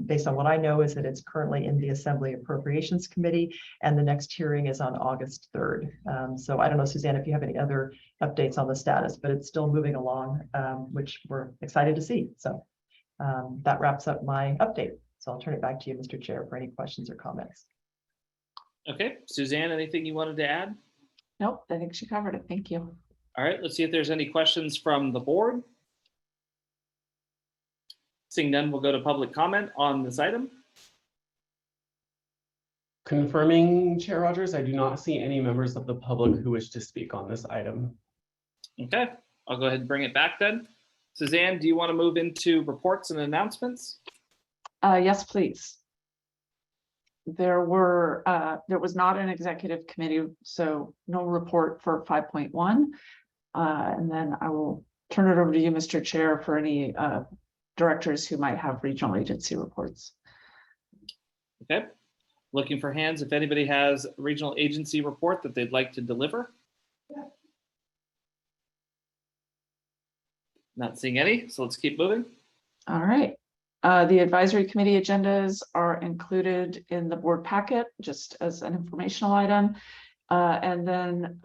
based on what I know is that it's currently in the Assembly Appropriations Committee, and the next hearing is on August 3rd. So I don't know, Suzanne, if you have any other updates on the status, but it's still moving along, which we're excited to see. So that wraps up my update. So I'll turn it back to you, Mr. Chair, for any questions or comments. Okay, Suzanne, anything you wanted to add? Nope, I think she covered it. Thank you. All right, let's see if there's any questions from the board. Seeing none, we'll go to public comment on this item. Confirming, Chair Rogers, I do not see any members of the public who wish to speak on this item. Okay, I'll go ahead and bring it back then. Suzanne, do you want to move into reports and announcements? Yes, please. There was not an executive committee, so no report for 5.1. And then I will turn it over to you, Mr. Chair, for any directors who might have regional agency reports. Okay, looking for hands if anybody has a regional agency report that they'd like to deliver. Not seeing any, so let's keep moving. All right. The advisory committee agendas are included in the board packet, just as an informational item. And then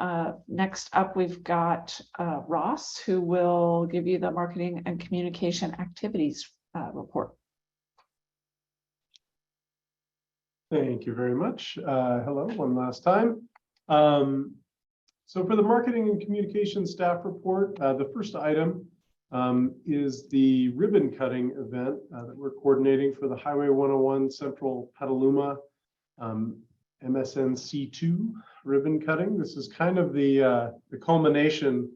next up, we've got Ross, who will give you the marketing and communication activities report. Thank you very much. Hello, one last time. So for the marketing and communication staff report, the first item is the ribbon cutting event that we're coordinating for the Highway 101 Central Petaluma MSNC2 ribbon cutting. This is kind of the culmination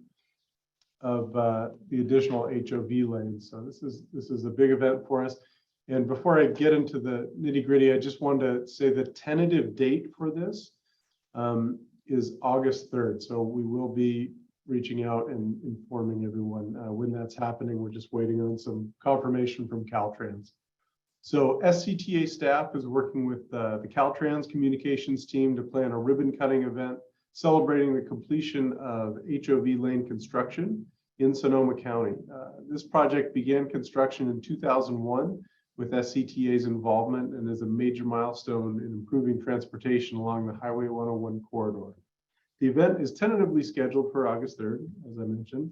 of the additional HOV lanes. So this is a big event for us. And before I get into the nitty gritty, I just wanted to say the tentative date for this is August 3rd. So we will be reaching out and informing everyone when that's happening. We're just waiting on some confirmation from Caltrans. So SCTA staff is working with the Caltrans communications team to plan a ribbon cutting event celebrating the completion of HOV lane construction in Sonoma County. This project began construction in 2001 with SCTA's involvement and is a major milestone in improving transportation along the Highway 101 corridor. The event is tentatively scheduled for August 3rd, as I mentioned.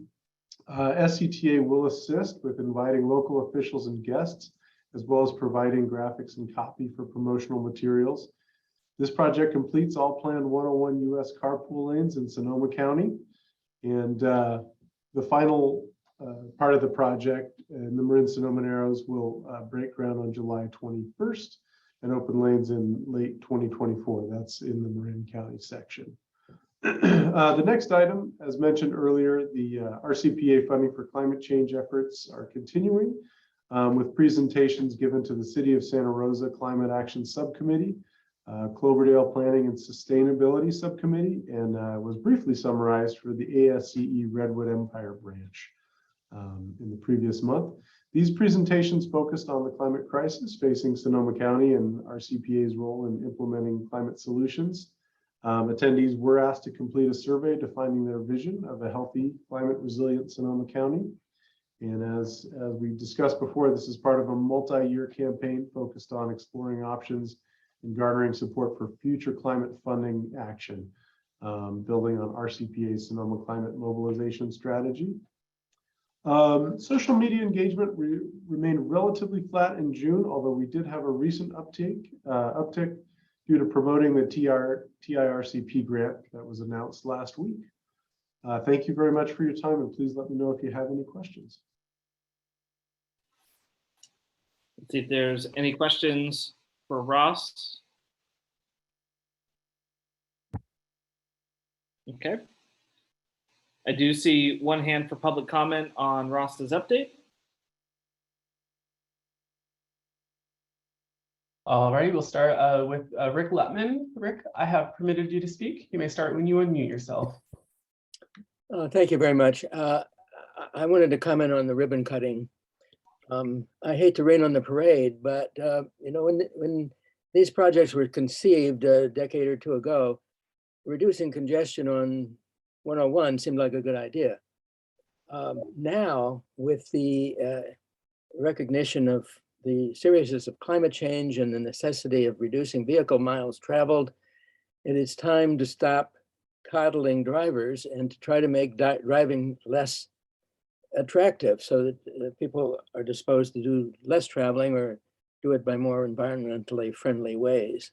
SCTA will assist with inviting local officials and guests, as well as providing graphics and copy for promotional materials. This project completes all planned 101 US carpool lanes in Sonoma County. And the final part of the project in the Marin Sonoma Narrows will break ground on July 21st and open lanes in late 2024. That's in the Marin County section. The next item, as mentioned earlier, the RCPA funding for climate change efforts are continuing with presentations given to the City of Santa Rosa Climate Action Subcommittee, Cloverdale Planning and Sustainability Subcommittee, and was briefly summarized for the ASCE Redwood Empire branch in the previous month. These presentations focused on the climate crisis facing Sonoma County and RCPA's role in implementing climate solutions. Attendees were asked to complete a survey defining their vision of a healthy, climate resilient Sonoma County. And as we discussed before, this is part of a multi-year campaign focused on exploring options and garnering support for future climate funding action, building on RCPA's Sonoma Climate Mobilization Strategy. Social media engagement remained relatively flat in June, although we did have a recent uptick due to promoting the TIRCP grant that was announced last week. Thank you very much for your time, and please let me know if you have any questions. Let's see if there's any questions for Ross. Okay. I do see one hand for public comment on Ross's update. All righty, we'll start with Rick Lutman. Rick, I have permitted you to speak. You may start when you unmute yourself. Thank you very much. I wanted to comment on the ribbon cutting. I hate to rain on the parade, but you know, when these projects were conceived a decade or two ago, reducing congestion on 101 seemed like a good idea. Now, with the recognition of the seriousness of climate change and the necessity of reducing vehicle miles traveled, it is time to stop coddling drivers and to try to make driving less attractive so that people are disposed to do less traveling or do it by more environmentally friendly ways.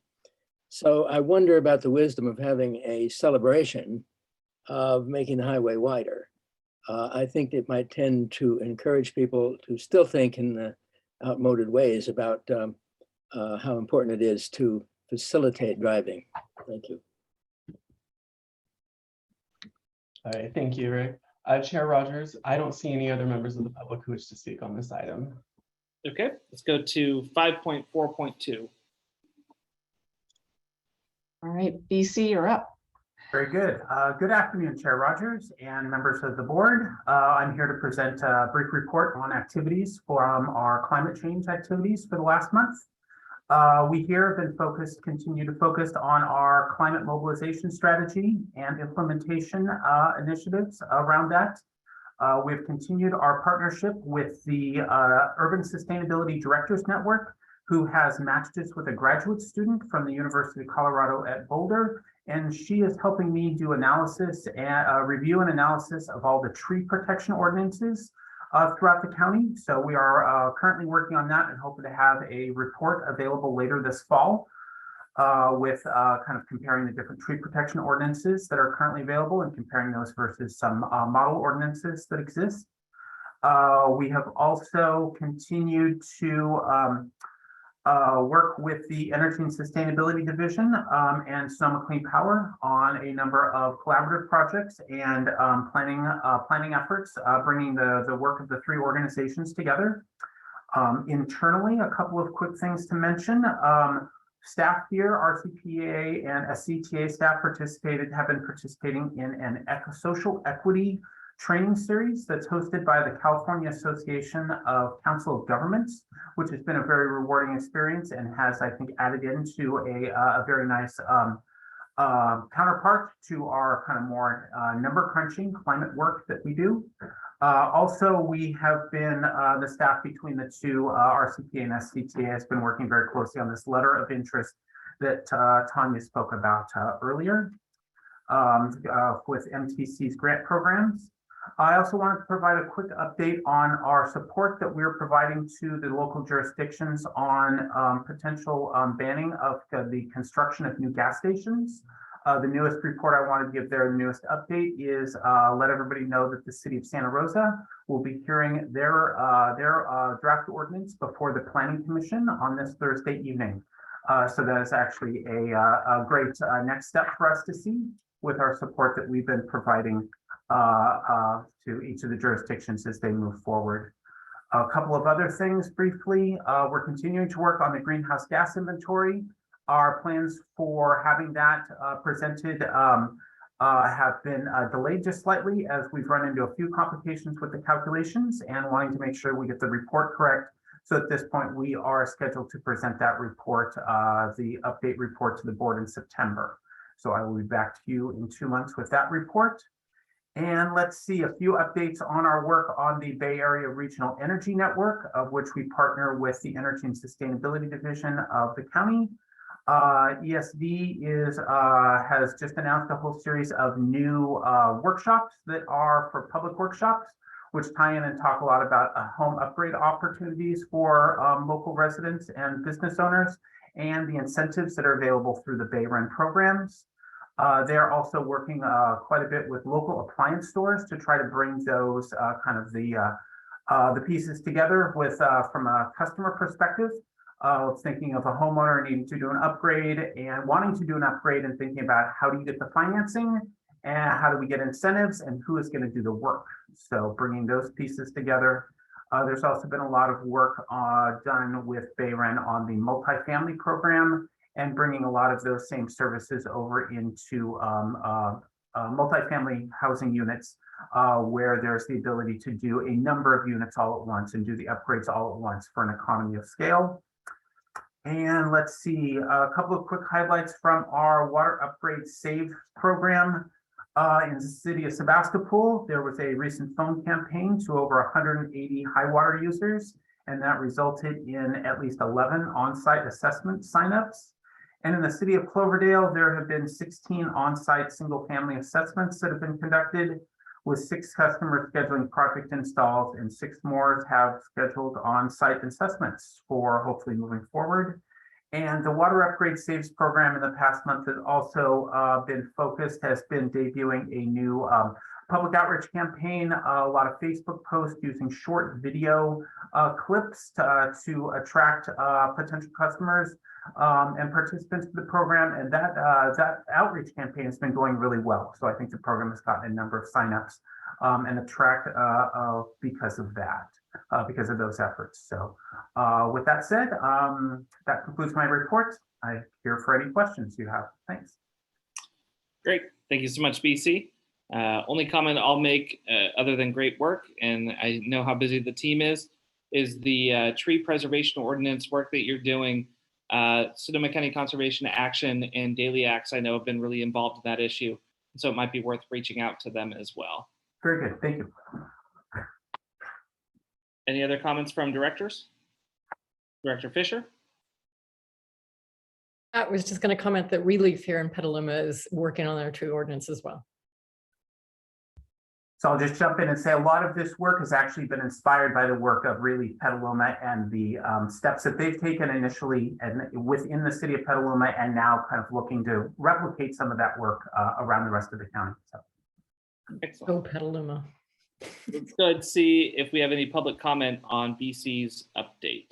So I wonder about the wisdom of having a celebration of making the highway wider. I think it might tend to encourage people to still think in the outmoded ways about how important it is to facilitate driving. Thank you. All right, thank you, Rick. Chair Rogers, I don't see any other members of the public who wish to speak on this item. Okay, let's go to 5.4.2. All right, BC, you're up. Very good. Good afternoon, Chair Rogers and members of the board. I'm here to present a brief report on activities from our climate change activities for the last month. We here have been continue to focus on our climate mobilization strategy and implementation initiatives around that. We've continued our partnership with the Urban Sustainability Directors Network, who has matched us with a graduate student from the University of Colorado at Boulder. And she is helping me do analysis and review and analysis of all the tree protection ordinances throughout the county. So we are currently working on that and hoping to have a report available later this fall with kind of comparing the different tree protection ordinances that are currently available and comparing those versus some model ordinances that exist. We have also continued to work with the Energy and Sustainability Division and Sonoma Clean Power on a number of collaborative projects and planning efforts, bringing the work of the three organizations together. Internally, a couple of quick things to mention. Staff here, RCPA and SCTA staff have been participating in an social equity training series that's hosted by the California Association of Council of Governments, which has been a very rewarding experience and has, I think, added into a very nice counterpart to our kind of more number crunching climate work that we do. Also, we have been, the staff between the two, RCPA and SCTA, has been working very closely on this letter of interest that Tanya spoke about earlier with MTC's grant programs. I also wanted to provide a quick update on our support that we're providing to the local jurisdictions on potential banning of the construction of new gas stations. The newest report I wanted to give there, the newest update is let everybody know that the city of Santa Rosa will be hearing their draft ordinance before the Planning Commission on this Thursday evening. So that is actually a great next step for us to see with our support that we've been providing to each of the jurisdictions as they move forward. A couple of other things briefly, we're continuing to work on the greenhouse gas inventory. Our plans for having that presented have been delayed just slightly as we've run into a few complications with the calculations and wanting to make sure we get the report correct. So at this point, we are scheduled to present that report, the update report to the board in September. So I will be back to you in 2 months with that report. And let's see a few updates on our work on the Bay Area Regional Energy Network, of which we partner with the Energy and Sustainability Division of the county. ESD has just announced a whole series of new workshops that are for public workshops, which tie in and talk a lot about home upgrade opportunities for local residents and business owners and the incentives that are available through the Bay Run programs. They're also working quite a bit with local appliance stores to try to bring those kind of the pieces together with from a customer perspective. Thinking of a homeowner needing to do an upgrade and wanting to do an upgrade and thinking about how do you get the financing and how do we get incentives and who is going to do the work. So bringing those pieces together. There's also been a lot of work done with Bayren on the multifamily program and bringing a lot of those same services over into multifamily housing units where there's the ability to do a number of units all at once and do the upgrades all at once for an economy of scale. And let's see, a couple of quick highlights from our water upgrade save program. In the city of Sebastopol, there was a recent phone campaign to over 180 high water users, and that resulted in at least 11 on-site assessment signups. And in the city of Cloverdale, there have been 16 on-site single-family assessments that have been conducted, with 6 customers scheduling project installs and 6 more have scheduled on-site assessments for hopefully moving forward. And the Water Upgrade Saves program in the past month has also has been debuting a new public outreach campaign, a lot of Facebook posts using short video clips to attract potential customers and participants to the program. And that outreach campaign has been going really well. So I think the program has gotten a number of signups and attract because of that. Because of those efforts. So with that said, that concludes my report. I'm here for any questions you have. Thanks. Great. Thank you so much, BC. Only comment I'll make other than great work, and I know how busy the team is the tree preservation ordinance work that you're doing. Sonoma County Conservation Action and Daily Acts I know have been really involved in that issue. So it might be worth reaching out to them as well. Very good. Thank you. Any other comments from directors? Director Fisher? I was just going to comment that Relief here in Petaluma is working on their tree ordinance as well. So I'll just jump in and say a lot of this work has actually been inspired by the work of Relief Petaluma and the steps that they've taken initially and within the city of Petaluma, and now kind of looking to replicate some of that work around the rest of the county. So. Excellent. Go Petaluma. Let's go ahead and see if we have any public comment on BC's update.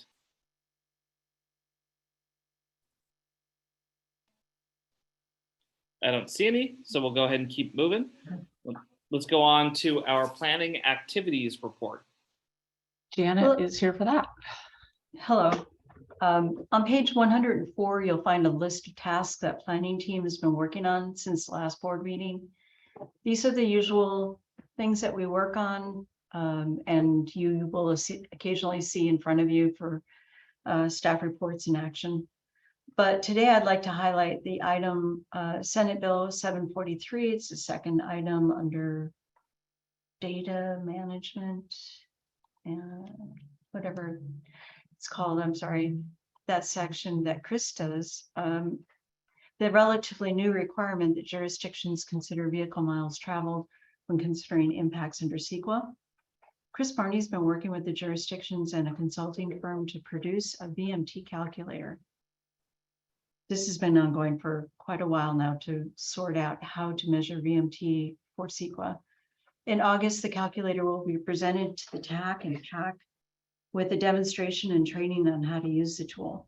I don't see any, so we'll go ahead and keep moving. Let's go on to our planning activities report. Janet is here for that. Hello. On page 104, you'll find a list of tasks that planning team has been working on since the last board meeting. These are the usual things that we work on, and you will occasionally see in front of you for staff reports in action. But today I'd like to highlight the item Senate Bill 743. It's the second item under data management and whatever it's called. I'm sorry, that section that Chris does. The relatively new requirement that jurisdictions consider vehicle miles traveled when considering impacts under CEQA. Chris Barney's been working with the jurisdictions and a consulting firm to produce a VMT calculator. This has been ongoing for quite a while now to sort out how to measure VMT for CEQA. In August, the calculator will be presented to the TAC and CAC with a demonstration and training on how to use the tool.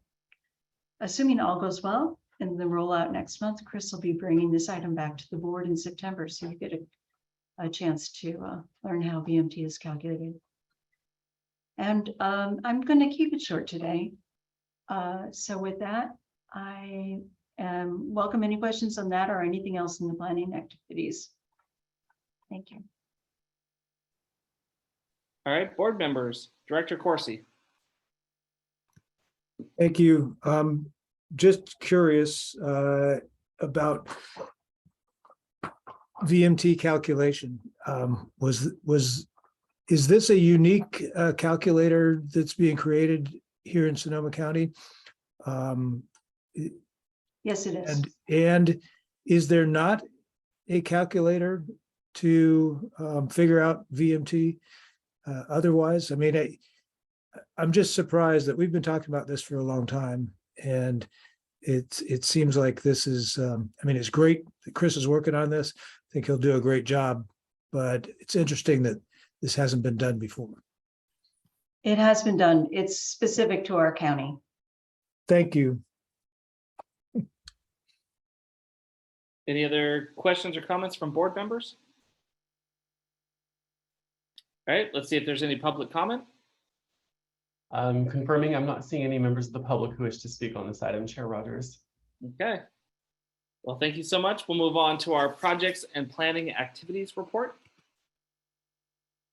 Assuming all goes well in the rollout next month, Chris will be bringing this item back to the board in September, so you get a chance to learn how VMT is calculated. And I'm going to keep it short today. So with that, I welcome any questions on that or anything else in the planning activities. Thank you. All right, board members, Director Corsi. Thank you. Just curious about VMT calculation. Is this a unique calculator that's being created here in Sonoma County? Yes, it is. And is there not a calculator to figure out VMT otherwise? I mean, I'm just surprised that we've been talking about this for a long time, and it seems like this is, I mean, it's great that Chris is working on this. I think he'll do a great job, but it's interesting that this hasn't been done before. It has been done. It's specific to our county. Thank you. Any other questions or comments from board members? All right, let's see if there's any public comment. Confirming I'm not seeing any members of the public who wish to speak on this item, Chair Rogers. Okay. Well, thank you so much. We'll move on to our projects and planning activities report.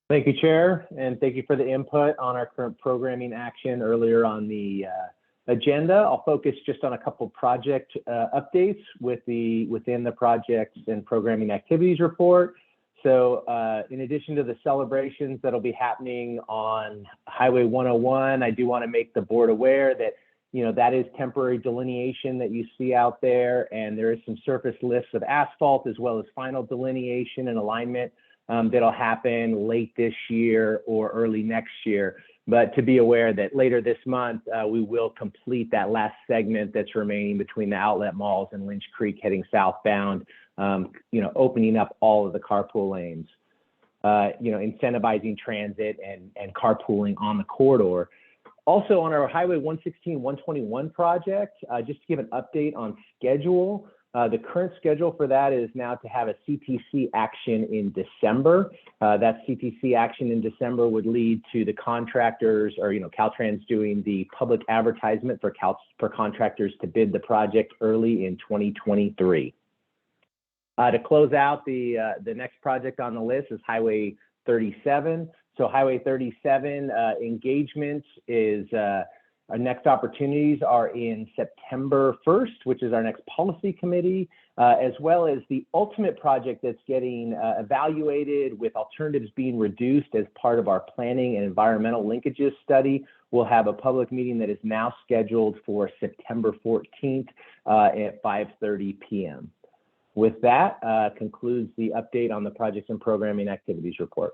Thank you, Chair, and thank you for the input on our current programming action earlier on the agenda. I'll focus just on a couple project updates within the projects and programming activities report. So in addition to the celebrations that'll be happening on Highway 101, I do want to make the board aware that that is temporary delineation that you see out there, and there is some surface lifts of asphalt as well as final delineation and alignment that'll happen late this year or early next year. But to be aware that later this month, we will complete that last segment that's remaining between the outlet malls and Lynch Creek heading southbound, opening up all of the carpool lanes, incentivizing transit and carpooling on the corridor. Also on our Highway 116, 121 project, just to give an update on schedule, the current schedule for that is now to have a CTC action in December. That CTC action in December would lead to the contractors or, Caltrans doing the public advertisement for contractors to bid the project early in 2023. To close out the next project on the list is Highway 37. So Highway 37 engagement is our next opportunities are in September 1st, which is our next policy committee, as well as the ultimate project that's getting evaluated with alternatives being reduced as part of our planning and environmental linkages study. We'll have a public meeting that is now scheduled for September 14th at 5:30 p.m. With that, concludes the update on the projects and programming activities report.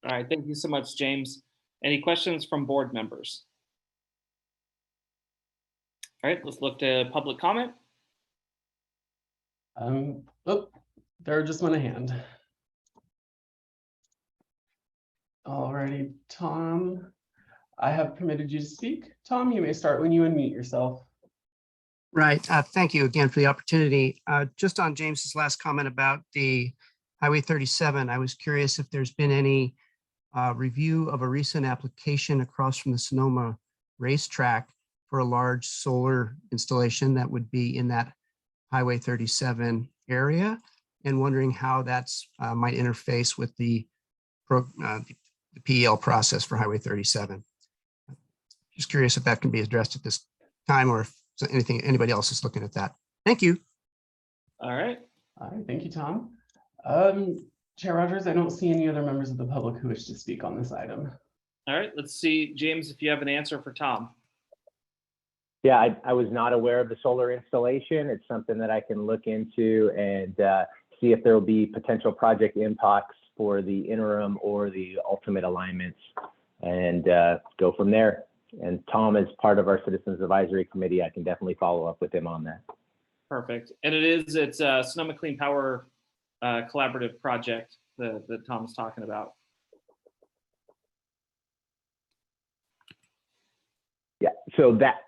All right, thank you so much, James. Any questions from board members? All right, let's look to public comment. There just went a hand. All righty, Tom, I have permitted you to speak. Tom, you may start when you unmute yourself. Right. Thank you again for the opportunity. Just on James's last comment about the Highway 37, I was curious if there's been any review of a recent application across from the Sonoma racetrack for a large solar installation that would be in that Highway 37 area, and wondering how that's might interface with the PEL process for Highway 37. Just curious if that can be addressed at this time, or if anybody else is looking at that. Thank you. All right. All right, thank you, Tom. Chair Rogers, I don't see any other members of the public who wish to speak on this item. All right, let's see, James, if you have an answer for Tom. Yeah, I was not aware of the solar installation. It's something that I can look into and see if there will be potential project impacts for the interim or the ultimate alignments, and go from there. And Tom, as part of our Citizens Advisory Committee, I can definitely follow up with him on that. Perfect. And it's a Sonoma Clean Power collaborative project that Tom's talking about. Yeah, so that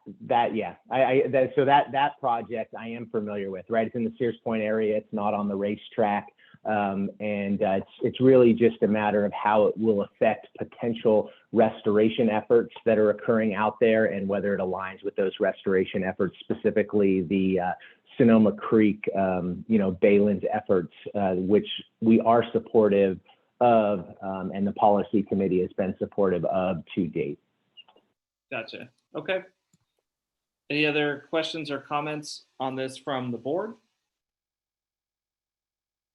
project I am familiar with, right? It's in the Sears Point area. It's not on the racetrack. And it's really just a matter of how it will affect potential restoration efforts that are occurring out there, and whether it aligns with those restoration efforts, specifically the Sonoma Creek, Baylands efforts, which we are supportive of, and the policy committee has been supportive of to date. Gotcha. Okay. Any other questions or comments on this from the board?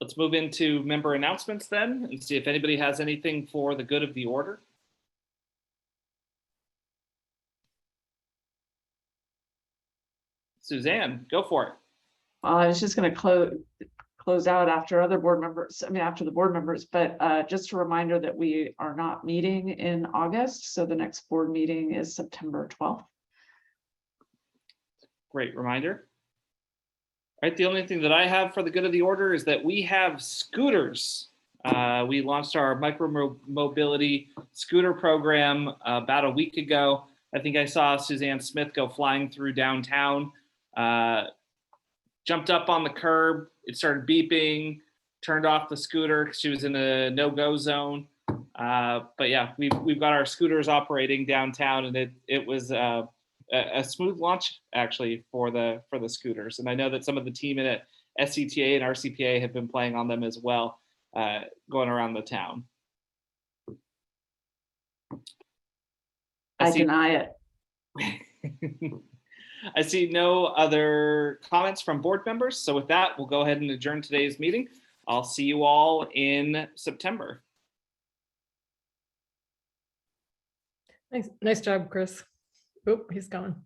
Let's move into member announcements then, and see if anybody has anything for the good of the order. Suzanne, go for it. I was just going to close out after other board members, after the board members, but just a reminder that we are not meeting in August. So the next board meeting is September 12th. Great reminder. All right, the only thing that I have for the good of the order is that we have scooters. We launched our micro mobility scooter program about a week ago. I think I saw Suzanne Smith go flying through downtown, jumped up on the curb. It started beeping, turned off the scooter because she was in a no-go zone. But yeah, we've got our scooters operating downtown, and it was a smooth launch actually for the scooters. And I know that some of the team at SCTA and RCPA have been playing on them as well, going around the town. I deny it. I see no other comments from board members. So with that, we'll go ahead and adjourn today's meeting. I'll see you all in September. Nice job, Chris. Oh, he's gone.